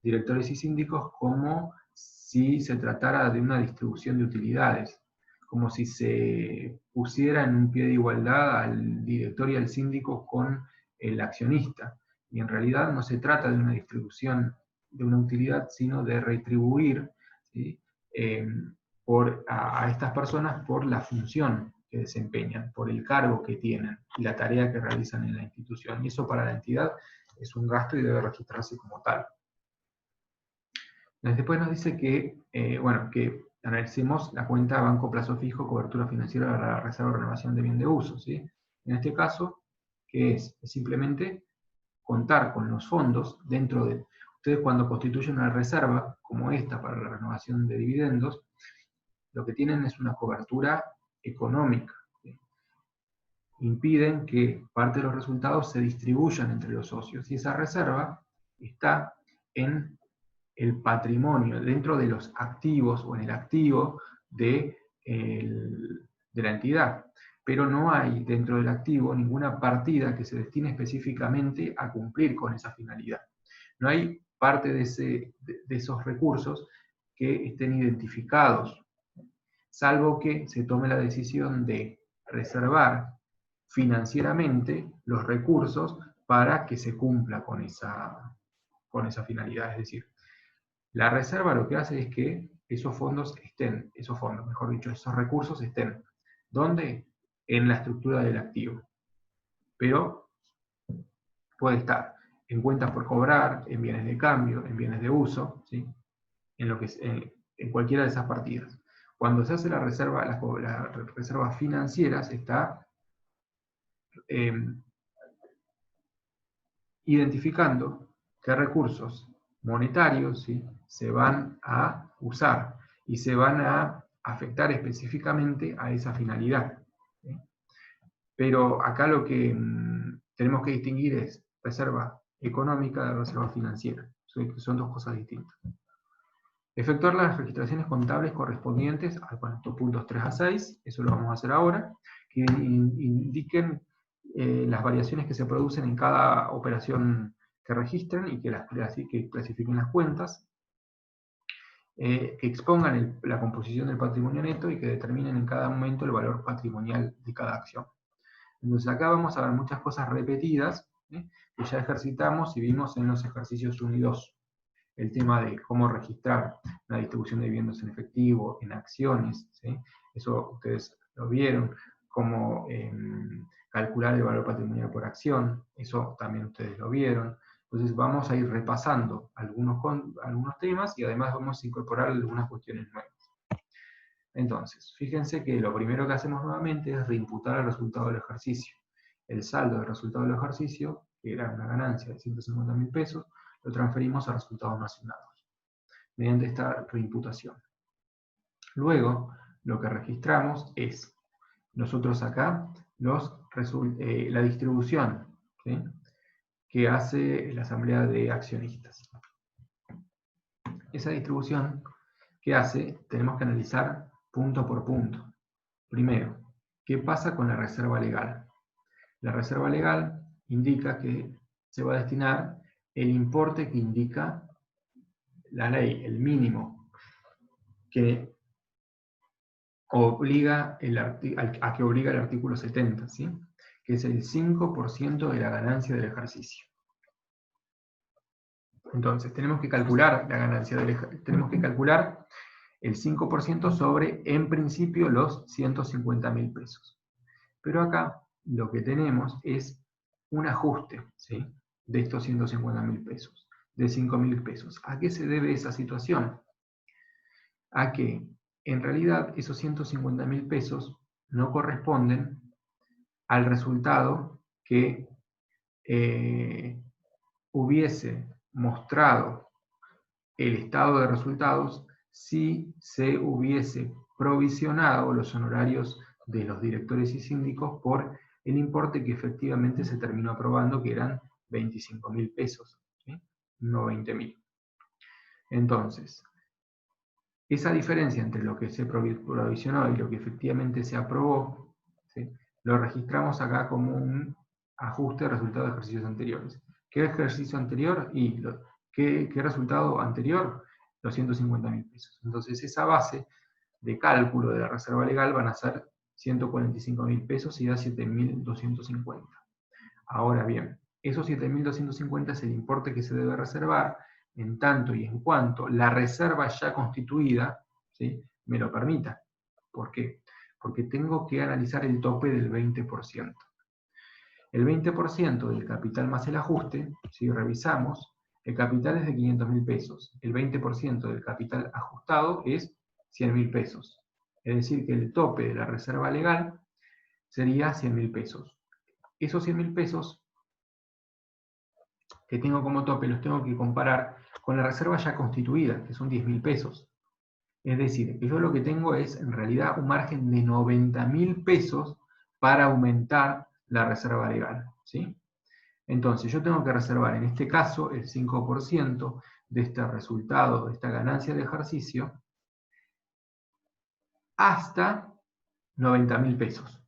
directores y síndicos como si se tratara de una distribución de utilidades, como si se pusiera en un pie de igualdad al director y al síndico con el accionista. Y en realidad no se trata de una distribución de una utilidad, sino de retribuir, ¿sí?, a estas personas por la función que desempeñan, por el cargo que tienen y la tarea que realizan en la institución. Y eso para la entidad es un gasto y debe registrarse como tal. Después nos dice que, que analicemos la cuenta banco plazo fijo, cobertura financiera de la reserva de renovación de bien de uso, ¿sí? En este caso, ¿qué es? Es simplemente contar con los fondos dentro de... Ustedes cuando constituyen una reserva como esta para la renovación de dividendos, lo que tienen es una cobertura económica, ¿sí? Impiden que parte de los resultados se distribuyan entre los socios, y esa reserva está en el patrimonio, dentro de los activos o en el activo de la entidad. Pero no hay dentro del activo ninguna partida que se destine específicamente a cumplir con esa finalidad. No hay parte de esos recursos que estén identificados, salvo que se tome la decisión de reservar financieramente los recursos para que se cumpla con esa finalidad. Es decir, la reserva lo que hace es que esos recursos estén, ¿dónde? En la estructura del activo. Pero puede estar en cuentas por cobrar, en bienes de cambio, en bienes de uso, ¿sí?, en cualquiera de esas partidas. Cuando se hace la reserva, las reservas financieras, está identificando qué recursos monetarios, ¿sí?, se van a usar y se van a afectar específicamente a esa finalidad, ¿sí? Pero acá lo que tenemos que distinguir es reserva económica de reserva financiera. Son dos cosas distintas. Efectuar las registraciones contables correspondientes a estos puntos 3 a 6, eso lo vamos a hacer ahora, que indiquen las variaciones que se producen en cada operación que registren y que clasifiquen las cuentas, que expongan la composición del patrimonio neto y que determinen en cada momento el valor patrimonial de cada acción. Entonces acá vamos a ver muchas cosas repetidas, que ya ejercitamos y vimos en los ejercicios 1 y 2. El tema de cómo registrar la distribución de dividendos en efectivo, en acciones, ¿sí? Eso ustedes lo vieron, cómo calcular el valor patrimonial por acción, eso también ustedes lo vieron. Entonces vamos a ir repasando algunos temas y además vamos a incorporar algunas cuestiones nuevas. Entonces, fíjense que lo primero que hacemos nuevamente es reimputar el resultado del ejercicio. El saldo del resultado del ejercicio, que era una ganancia de 150.000 pesos, lo transferimos a resultados no asignados, mediante esta reimputación. Luego, lo que registramos es, nosotros acá, la distribución, ¿sí?, que hace la asamblea de accionistas. Esa distribución que hace, tenemos que analizar punto por punto. Primero, ¿qué pasa con la reserva legal? La reserva legal indica que se va a destinar el importe que indica la ley, el mínimo, que obliga a que obliga el artículo 70, ¿sí?, que es el 5% de la ganancia del ejercicio. Entonces, tenemos que calcular la ganancia tenemos que calcular el 5% sobre, en principio, los 150.000 pesos. Pero acá lo que tenemos es un ajuste, ¿sí?, de estos 150.000 pesos, de 5.000 pesos. ¿A qué se debe esa situación? A que, en realidad, esos 150.000 pesos no corresponden al resultado que hubiese mostrado el estado de resultados si se hubiese provisionado los honorarios de los directores y síndicos por el importe que efectivamente se terminó aprobando, que eran 25.000 pesos, ¿sí?, no 20.000. Entonces, esa diferencia entre lo que se provisionó y lo que efectivamente se aprobó, ¿sí?, lo registramos acá como un ajuste de resultados de ejercicios anteriores. ¿Qué ejercicio anterior? Y ¿qué resultado anterior? Los 150.000 pesos. Entonces, esa base de cálculo de la reserva legal van a ser 145.000 pesos y da 7.250. Ahora bien, esos 7.250 es el importe que se debe reservar en tanto y en cuanto la reserva ya constituida, ¿sí?, me lo permita. ¿Por qué? Porque tengo que analizar el tope del 20%. El 20% del capital más el ajuste, si revisamos, el capital es de 500.000 pesos. El 20% del capital ajustado es 100.000 pesos. Es decir, que el tope de la reserva legal sería 100.000 pesos. Esos 100.000 pesos que tengo como tope los tengo que comparar con la reserva ya constituida, que son 10.000 pesos. Es decir, que yo lo que tengo es en realidad un margen de 90.000 pesos para aumentar la reserva legal, ¿sí? Entonces yo tengo que reservar en este caso el 5% de este resultado, de esta ganancia de ejercicio, hasta 90.000 pesos.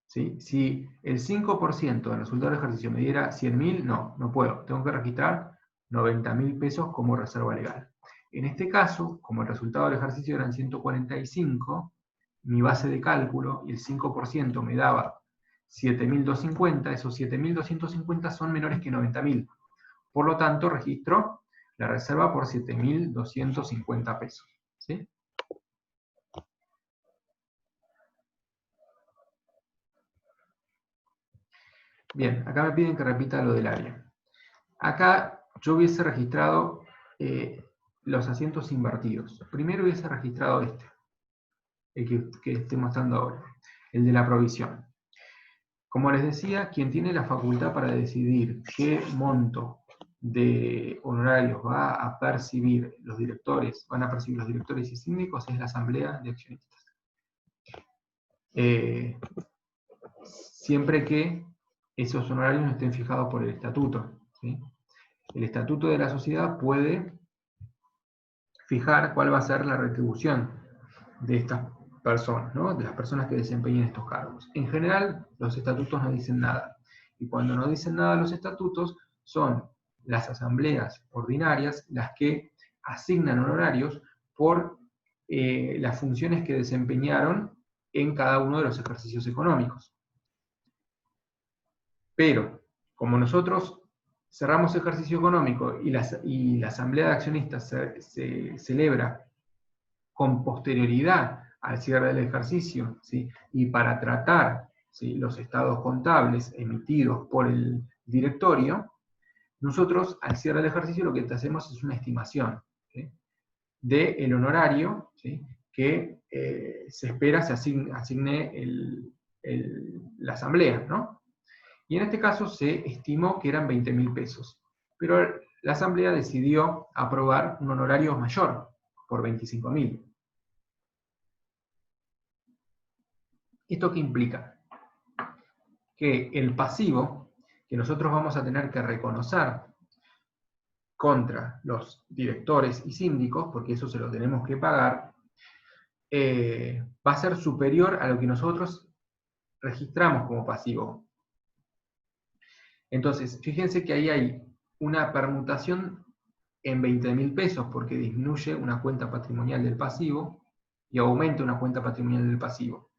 ¿Sí? Si el 5% del resultado del ejercicio me diera 100.000, no puedo. Tengo que registrar 90.000 pesos como reserva legal. En este caso, como el resultado del ejercicio eran 145, mi base de cálculo y el 5% me daba 7.250, esos 7.250 son menores que 90.000. Por lo tanto, registro la reserva por 7.250 pesos. ¿Sí? Bien, acá me piden que repita lo del área. Acá yo hubiese registrado los asientos invertidos. Primero hubiese registrado este, el que estoy mostrando ahora, el de la provisión. Como les decía, quien tiene la facultad para decidir qué monto de honorarios van a percibir los directores y síndicos es la asamblea de accionistas. Siempre que esos honorarios no estén fijados por el estatuto, ¿sí? El estatuto de la sociedad puede fijar cuál va a ser la retribución de estas personas, ¿no?, de las personas que desempeñen estos cargos. En general, los estatutos no dicen nada. Y cuando no dicen nada los estatutos, son las asambleas ordinarias las que asignan honorarios por las funciones que desempeñaron en cada uno de los ejercicios económicos. Pero, como nosotros cerramos ejercicio económico y la asamblea de accionistas se celebra con posterioridad al cierre del ejercicio, ¿sí? Y para tratar, ¿sí?, los estados contables emitidos por el directorio, nosotros al cierre del ejercicio lo que hacemos es una estimación, ¿sí?, del honorario, ¿sí?, que se espera se asigne la asamblea, ¿no? Y en este caso se estimó que eran 20.000 pesos. Pero la asamblea decidió aprobar un honorario mayor, por 25.000. ¿Esto qué implica? Que el pasivo que nosotros vamos a tener que reconocer contra los directores y síndicos, porque eso se lo tenemos que pagar, va a ser superior a lo que nosotros registramos como pasivo. Entonces, fíjense que ahí hay una permutación en 20.000 pesos, porque disminuye una cuenta patrimonial del pasivo y aumenta una cuenta patrimonial del pasivo.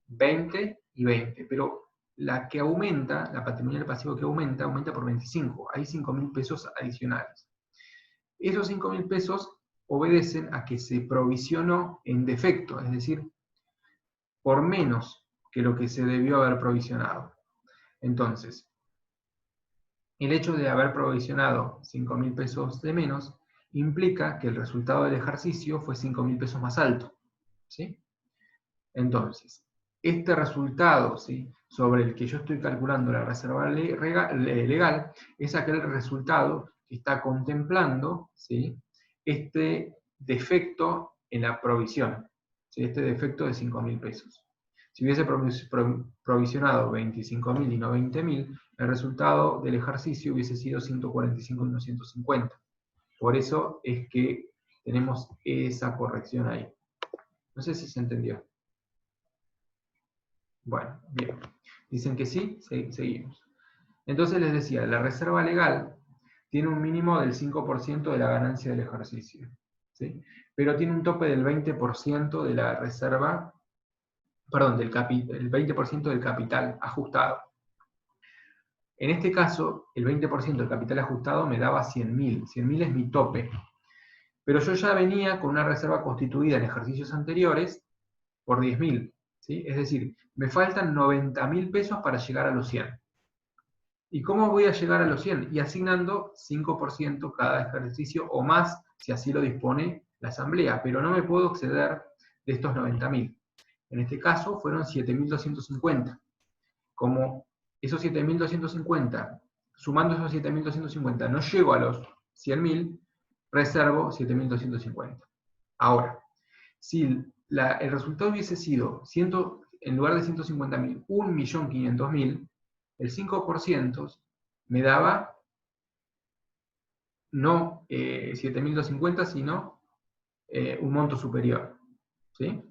20 y 20, pero la que aumenta, la patrimonial del pasivo que aumenta por 25. Hay 5.000 pesos adicionales. Esos 5.000 pesos obedecen a que se provisionó en defecto, es decir, por menos que lo que se debió haber provisionado. Entonces, el hecho de haber provisionado 5.000 pesos de menos implica que el resultado del ejercicio fue 5.000 pesos más alto, ¿sí? Entonces, este resultado, ¿sí?, sobre el que yo estoy calculando la reserva legal es aquel resultado que está contemplando, ¿sí?, este defecto en la provisión, ¿sí?, este defecto de 5.000 pesos. Si hubiese provisionado 25.000 y no 20.000, el resultado del ejercicio hubiese sido 145 y no 150. Por eso es que tenemos esa corrección ahí. No sé si se entendió. Bueno, bien. Dicen que sí, seguimos. Entonces les decía, la reserva legal tiene un mínimo del 5% de la ganancia del ejercicio, ¿sí? Pero tiene un tope del 20% de la reserva, perdón, el 20% del capital ajustado. En este caso, el 20% del capital ajustado me daba 100.000. 100.000 es mi tope. Pero yo ya venía con una reserva constituida en ejercicios anteriores por 10.000. ¿Sí? Es decir, me faltan 90.000 pesos para llegar a los 100. ¿Y cómo voy a llegar a los 100? Y asignando 5% cada ejercicio o más, si así lo dispone la asamblea, pero no me puedo exceder de estos 90.000. En este caso fueron 7.250. Como esos 7.250, sumando esos 7.250, no llego a los 100.000, reservo 7.250. Ahora, si el resultado hubiese sido, en lugar de 150.000, 1.500.000, el 5% me daba no 7.250, sino un monto superior. ¿Sí?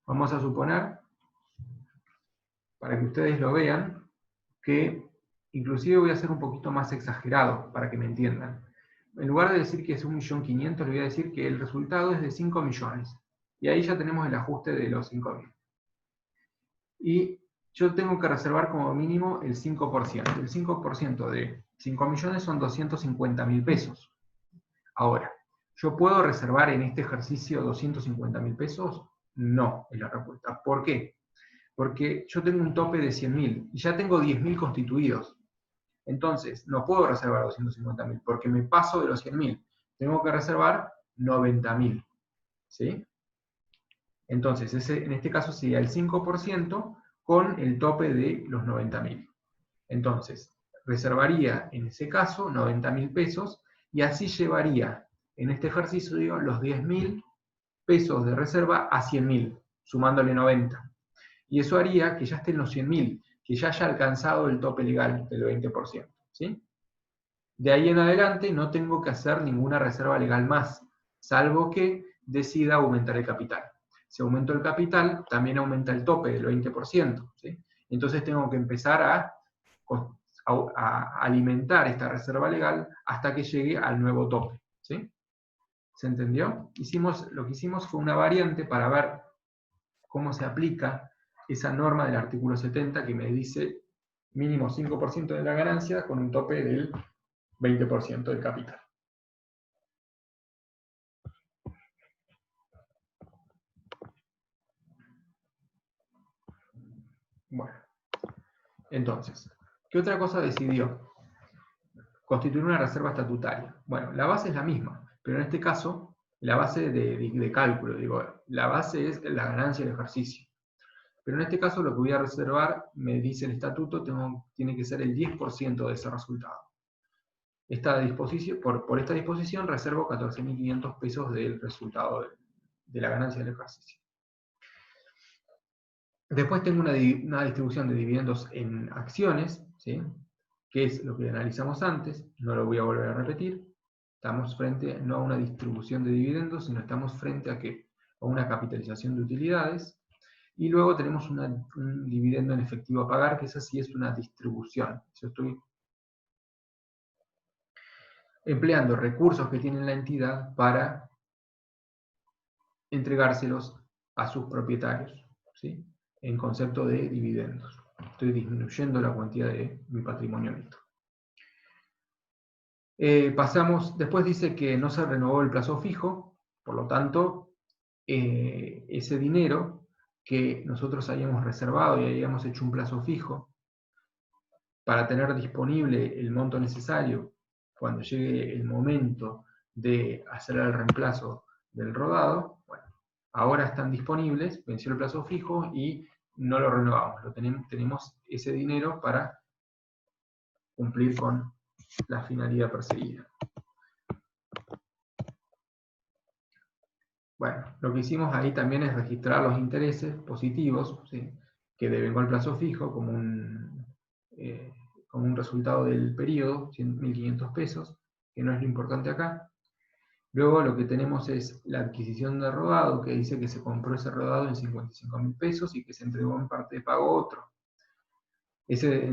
Vamos a suponer, para que ustedes lo vean, que inclusive voy a ser un poquito más exagerado para que me entiendan. En lugar de decir que es 1.500.000, le voy a decir que el resultado es de 5 millones. Y ahí ya tenemos el ajuste de los 5.000. Y yo tengo que reservar como mínimo el 5%. El 5% de 5 millones son 250.000 pesos. Ahora, ¿yo puedo reservar en este ejercicio 250.000 pesos? No, es la respuesta. ¿Por qué? Porque yo tengo un tope de 100.000 y ya tengo 10.000 constituidos. Entonces, no puedo reservar 250.000 porque me paso de los 100.000. Tengo que reservar 90.000. ¿Sí? Entonces, en este caso sería el 5% con el tope de los 90.000. Entonces, reservaría en ese caso 90.000 pesos y así llevaría en este ejercicio los 10.000 pesos de reserva a 100.000, sumándole 90. Y eso haría que ya esté en los 100.000, que ya haya alcanzado el tope legal del 20%. ¿Sí? De ahí en adelante no tengo que hacer ninguna reserva legal más, salvo que decida aumentar el capital. Si aumento el capital, también aumenta el tope del 20%. ¿Sí? Entonces tengo que empezar a a alimentar esta reserva legal hasta que llegue al nuevo tope, ¿sí? ¿Se entendió? Lo que hicimos fue una variante para ver cómo se aplica esa norma del artículo 70 que me dice mínimo 5% de la ganancia con un tope del 20% del capital. Bueno, entonces, ¿qué otra cosa decidió? Constituir una reserva estatutaria. Bueno, la base es la misma, pero en este caso, la base de cálculo, digo, la base es la ganancia del ejercicio. Pero en este caso lo que voy a reservar, me dice el estatuto, tiene que ser el 10% de ese resultado. Por esta disposición reservo 14.500 pesos del resultado de la ganancia del ejercicio. Después tengo una distribución de dividendos en acciones, ¿sí? Que es lo que analizamos antes, no lo voy a volver a repetir. Estamos frente no a una distribución de dividendos, sino estamos frente a una capitalización de utilidades. Y luego tenemos un dividendo en efectivo a pagar, que esa sí es una distribución. Yo estoy empleando recursos que tiene la entidad para entregárselos a sus propietarios, ¿sí? En concepto de dividendos. Estoy disminuyendo la cuantía de mi patrimonio neto. Después dice que no se renovó el plazo fijo, por lo tanto, ese dinero que nosotros habíamos reservado y habíamos hecho un plazo fijo para tener disponible el monto necesario cuando llegue el momento de hacer el reemplazo del rodado, bueno, ahora están disponibles, venció el plazo fijo y no lo renovamos, tenemos ese dinero para cumplir con la finalidad perseguida. Bueno, lo que hicimos ahí también es registrar los intereses positivos, ¿sí? Que devengó el plazo fijo como un resultado del periodo, 1.500 pesos, que no es lo importante acá. Luego lo que tenemos es la adquisición de rodado, que dice que se compró ese rodado en 55.000 pesos y que se entregó en parte de pago otro. Ese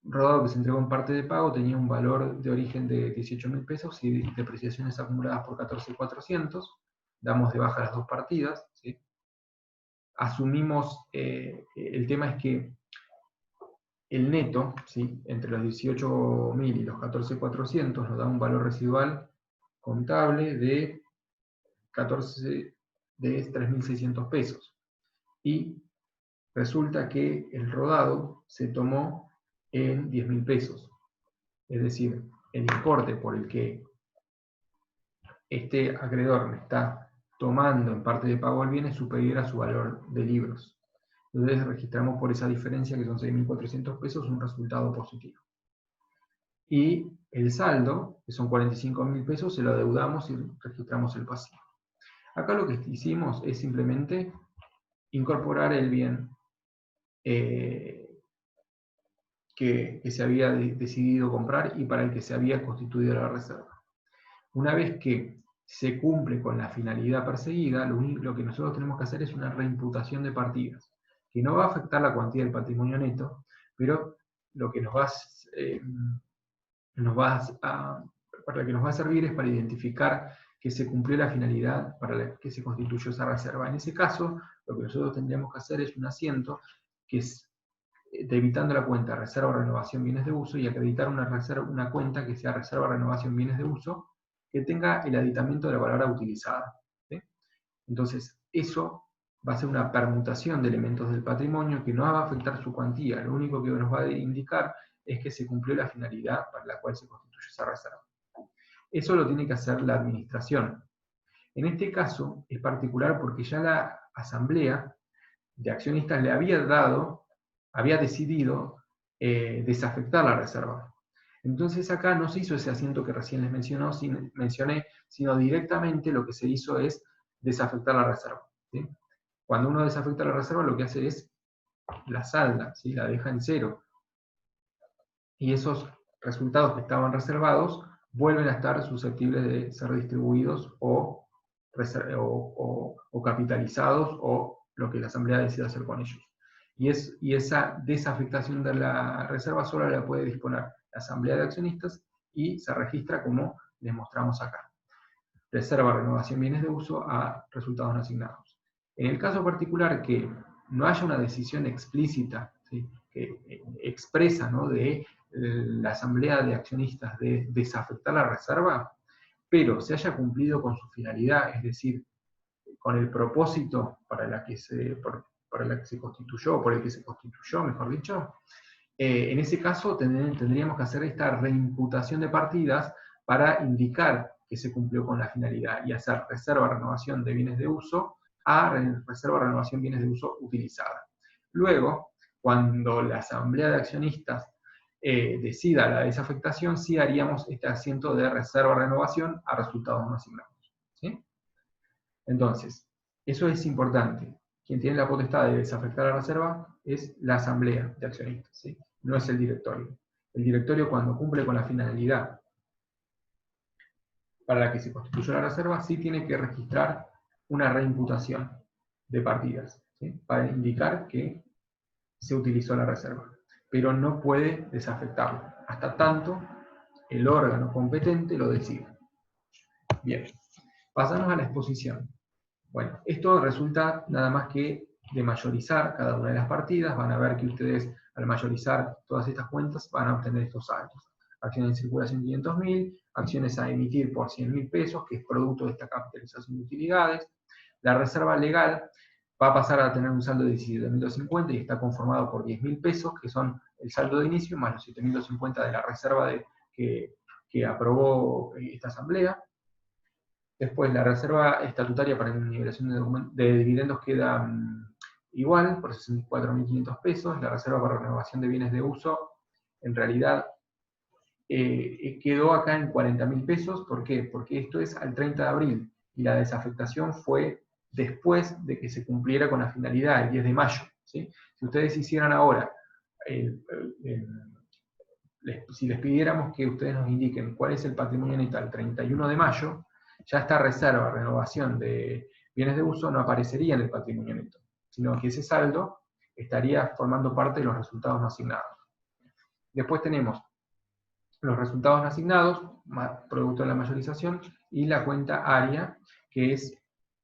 rodado que se entregó en parte de pago tenía un valor de origen de 18.000 pesos y depreciaciones acumuladas por 14.400. Damos de baja las dos partidas, ¿sí? Asumimos, el tema es que el neto, ¿sí? Entre los 18.000 y los 14.400 nos da un valor residual contable de 3.600 pesos. Y resulta que el rodado se tomó en 10.000 pesos. Es decir, el importe por el que este acreedor me está tomando en parte de pago el bien es superior a su valor de libros. Entonces registramos por esa diferencia, que son 6.400 pesos, un resultado positivo. Y el saldo, que son 45.000 pesos, se lo adeudamos y registramos el pasivo. Acá lo que hicimos es simplemente incorporar el bien que se había decidido comprar y para el que se había constituido la reserva. Una vez que se cumple con la finalidad perseguida, lo que nosotros tenemos que hacer es una reimputación de partidas, que no va a afectar la cuantía del patrimonio neto, pero lo que nos va a servir es para identificar que se cumplió la finalidad para la que se constituyó esa reserva. En ese caso, lo que nosotros tendríamos que hacer es un asiento que es debitando la cuenta reserva, renovación, bienes de uso y acreditar una cuenta que sea reserva, renovación, bienes de uso, que tenga el aditamiento de la palabra utilizada, ¿sí? Entonces, eso va a ser una permutación de elementos del patrimonio que no va a afectar su cuantía, lo único que nos va a indicar es que se cumplió la finalidad para la cual se constituyó esa reserva. Eso lo tiene que hacer la administración. En este caso es particular porque ya la asamblea de accionistas le había decidido desafectar la reserva. Entonces acá no se hizo ese asiento que recién les mencioné, sino directamente lo que se hizo es desafectar la reserva, ¿sí? Cuando uno desafecta la reserva, lo que hace es la salda, ¿sí? La deja en cero. Y esos resultados que estaban reservados vuelven a estar susceptibles de ser distribuidos o capitalizados o lo que la asamblea decida hacer con ellos. y esa desafectación de la reserva solo la puede disponer la asamblea de accionistas y se registra como les mostramos acá. Reserva, renovación, bienes de uso a resultados no asignados. En el caso particular que no haya una decisión explícita, ¿sí?, que expresa, ¿no?, de la asamblea de accionistas de desafectar la reserva, pero se haya cumplido con su finalidad, es decir, con el propósito para la que se constituyó, o por el que se constituyó, mejor dicho, en ese caso tendríamos que hacer esta reimputación de partidas para indicar que se cumplió con la finalidad y hacer reserva renovación de bienes de uso a reserva renovación bienes de uso utilizada. Luego, cuando la asamblea de accionistas decida la desafectación, sí haríamos este asiento de reserva renovación a resultados no asignados, ¿sí? Entonces, eso es importante. Quien tiene la potestad de desafectar la reserva es la asamblea de accionistas, ¿sí?, no es el directorio. El directorio, cuando cumple con la finalidad para la que se constituyó la reserva, sí tiene que registrar una reimputación de partidas, ¿sí?, para indicar que se utilizó la reserva. Pero no puede desafectarla, hasta tanto el órgano competente lo decida. Bien, pasamos a la exposición. Bueno, esto resulta nada más que de mayorizar cada una de las partidas. Van a ver que ustedes, al mayorizar todas estas cuentas, van a obtener estos saldos. Acciones en circulación 500.000, acciones a emitir por 100.000 pesos, que es producto de esta capitalización de utilidades. La reserva legal va a pasar a tener un saldo de 17.250 y está conformado por 10.000 pesos, que son el saldo de inicio, más los 7.250 de la reserva que aprobó esta asamblea. Después la reserva estatutaria para nivelación de dividendos queda igual, por 64.500 pesos. La reserva para renovación de bienes de uso, en realidad, quedó acá en 40.000 pesos. ¿Por qué? Porque esto es al 30 de abril, y la desafectación fue después de que se cumpliera con la finalidad, el 10 de mayo. ¿Sí? Si ustedes hicieran ahora, si les pidiéramos que ustedes nos indiquen cuál es el patrimonio neto al 31 de mayo, ya esta reserva, renovación de bienes de uso, no aparecería en el patrimonio neto, sino que ese saldo estaría formando parte de los resultados no asignados. Después tenemos los resultados no asignados, producto de la mayorización, y la cuenta área, que es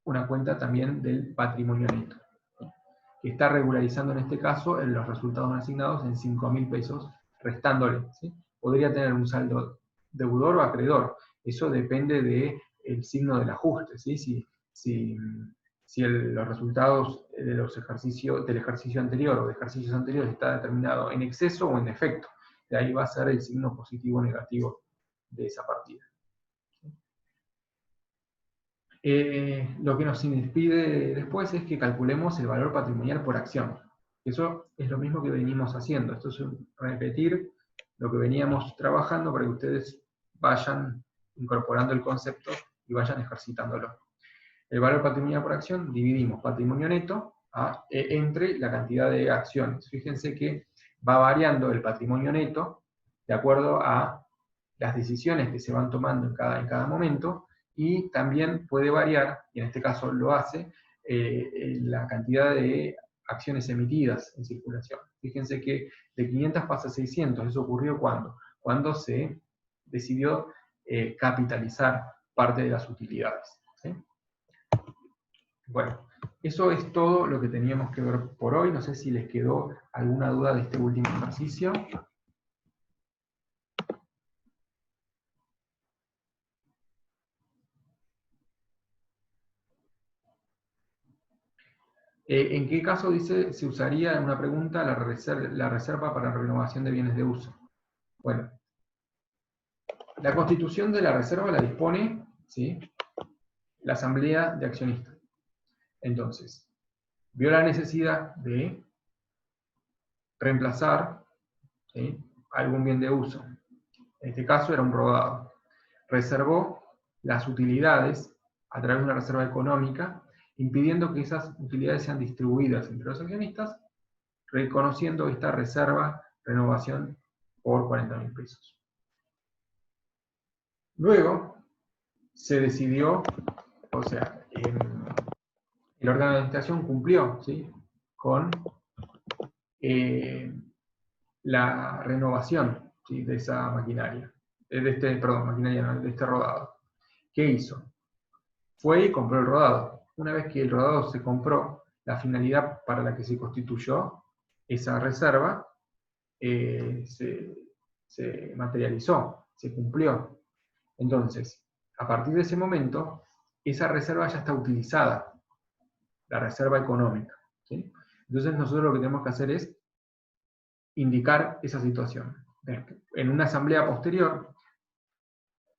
una cuenta también del patrimonio neto, que está regularizando en este caso en los resultados no asignados en 5.000 pesos, restándole, ¿sí? Podría tener un saldo deudor o acreedor, eso depende del signo del ajuste, ¿sí? Los resultados del ejercicio anterior o de ejercicios anteriores está determinado en exceso o en defecto, de ahí va a ser el signo positivo o negativo de esa partida. Lo que nos impide después es que calculemos el valor patrimonial por acción. Eso es lo mismo que venimos haciendo. Esto es repetir lo que veníamos trabajando para que ustedes vayan incorporando el concepto y vayan ejercitándolo. El valor patrimonial por acción, dividimos patrimonio neto entre la cantidad de acciones. Fíjense que va variando el patrimonio neto de acuerdo a las decisiones que se van tomando en cada momento, y también puede variar, y en este caso lo hace, la cantidad de acciones emitidas en circulación. Fíjense que de 500 pasa a 600. ¿Eso ocurrió cuándo? Cuando se decidió capitalizar parte de las utilidades, ¿sí? Bueno, eso es todo lo que teníamos que ver por hoy. No sé si les quedó alguna duda de este último ejercicio. ¿En qué caso, dice, se usaría en una pregunta la reserva para renovación de bienes de uso? Bueno, la constitución de la reserva la dispone, ¿sí?, la asamblea de accionistas. Entonces, vio la necesidad de reemplazar, ¿sí?, algún bien de uso. En este caso era un rodado. Reservó las utilidades a través de una reserva económica, impidiendo que esas utilidades sean distribuidas entre los accionistas, reconociendo esta reserva renovación por 40.000 pesos. Luego se decidió, o sea, el órgano de administración cumplió, ¿sí?, con la renovación, ¿sí?, de esa maquinaria, de este rodado. ¿Qué hizo? Fue y compró el rodado. Una vez que el rodado se compró, la finalidad para la que se constituyó esa reserva se materializó, se cumplió. Entonces, a partir de ese momento, esa reserva ya está utilizada, la reserva económica, ¿sí? Entonces nosotros lo que tenemos que hacer es indicar esa situación. En una asamblea posterior,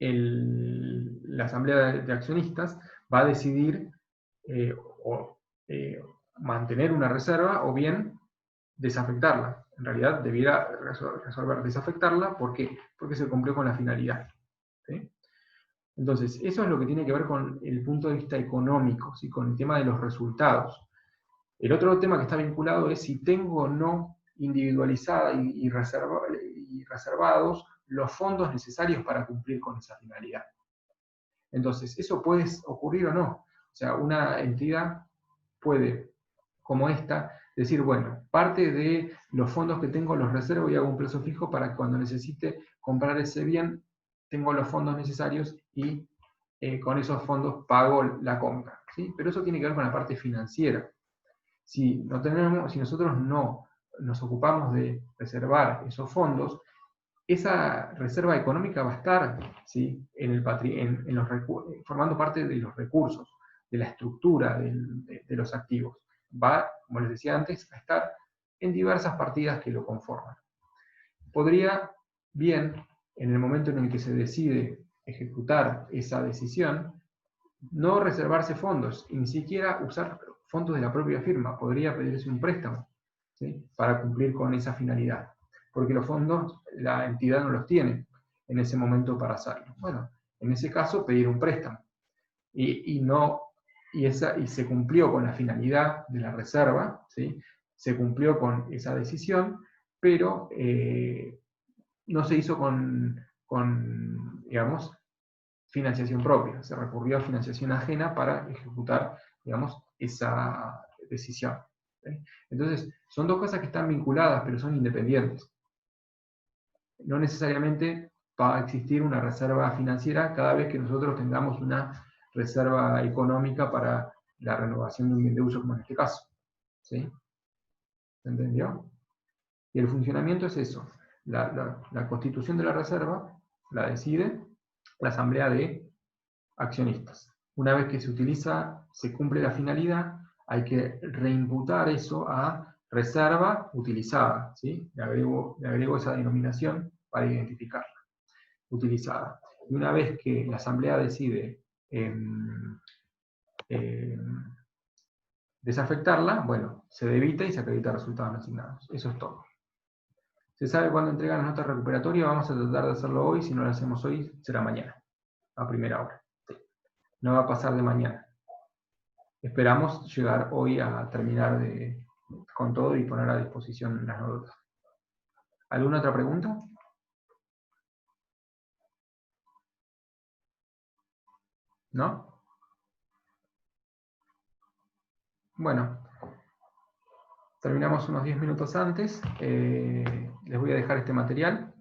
la asamblea de accionistas va a decidir mantener una reserva o bien desafectarla. En realidad debiera resolver desafectarla. ¿Por qué? Porque se cumplió con la finalidad, ¿sí? Entonces, eso es lo que tiene que ver con el punto de vista económico, ¿sí?, con el tema de los resultados. El otro tema que está vinculado es si tengo o no individualizada y reservados los fondos necesarios para cumplir con esa finalidad. Entonces, eso puede ocurrir o no. O sea, una entidad puede, como esta, decir, bueno, parte de los fondos que tengo los reservo y hago un plazo fijo para que cuando necesite comprar ese bien, tengo los fondos necesarios y con esos fondos pago la compra, ¿sí? Pero eso tiene que ver con la parte financiera. Si nosotros no nos ocupamos de reservar esos fondos, esa reserva económica va a estar, ¿sí?, formando parte de los recursos, de la estructura de los activos. Va, como les decía antes, a estar en diversas partidas que lo conforman. Podría bien, en el momento en el que se decide ejecutar esa decisión, no reservarse fondos, y ni siquiera usar fondos de la propia firma. Podría pedirse un préstamo, ¿sí?, para cumplir con esa finalidad, porque los fondos la entidad no los tiene en ese momento para hacerlo. Bueno, en ese caso pedir un préstamo, y se cumplió con la finalidad de la reserva, ¿sí?, se cumplió con esa decisión, pero no se hizo con, digamos, financiación propia, se recurrió a financiación ajena para ejecutar, digamos, esa decisión, ¿sí? Entonces, son dos cosas que están vinculadas, pero son independientes. No necesariamente va a existir una reserva financiera cada vez que nosotros tengamos una reserva económica para la renovación de un bien de uso, como en este caso, ¿sí? ¿Se entendió? Y el funcionamiento es eso. La constitución de la reserva la decide la asamblea de accionistas. Una vez que se utiliza, se cumple la finalidad, hay que reimputar eso a reserva utilizada, ¿sí? Le agrego esa denominación para identificarla, utilizada. Y una vez que la asamblea decide desafectarla, bueno, se debita y se acredita resultados no asignados. Eso es todo. ¿Se sabe cuándo entregan las notas recuperatorias? Vamos a tratar de hacerlo hoy. Si no lo hacemos hoy, será mañana, a primera hora. Sí. No va a pasar de mañana. Esperamos llegar hoy a terminar con todo y poner a disposición las notas. ¿Alguna otra pregunta? ¿No? Bueno, terminamos unos 10 minutos antes. Les voy a dejar este material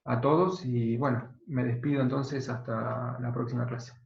a todos y bueno, me despido entonces hasta la próxima clase.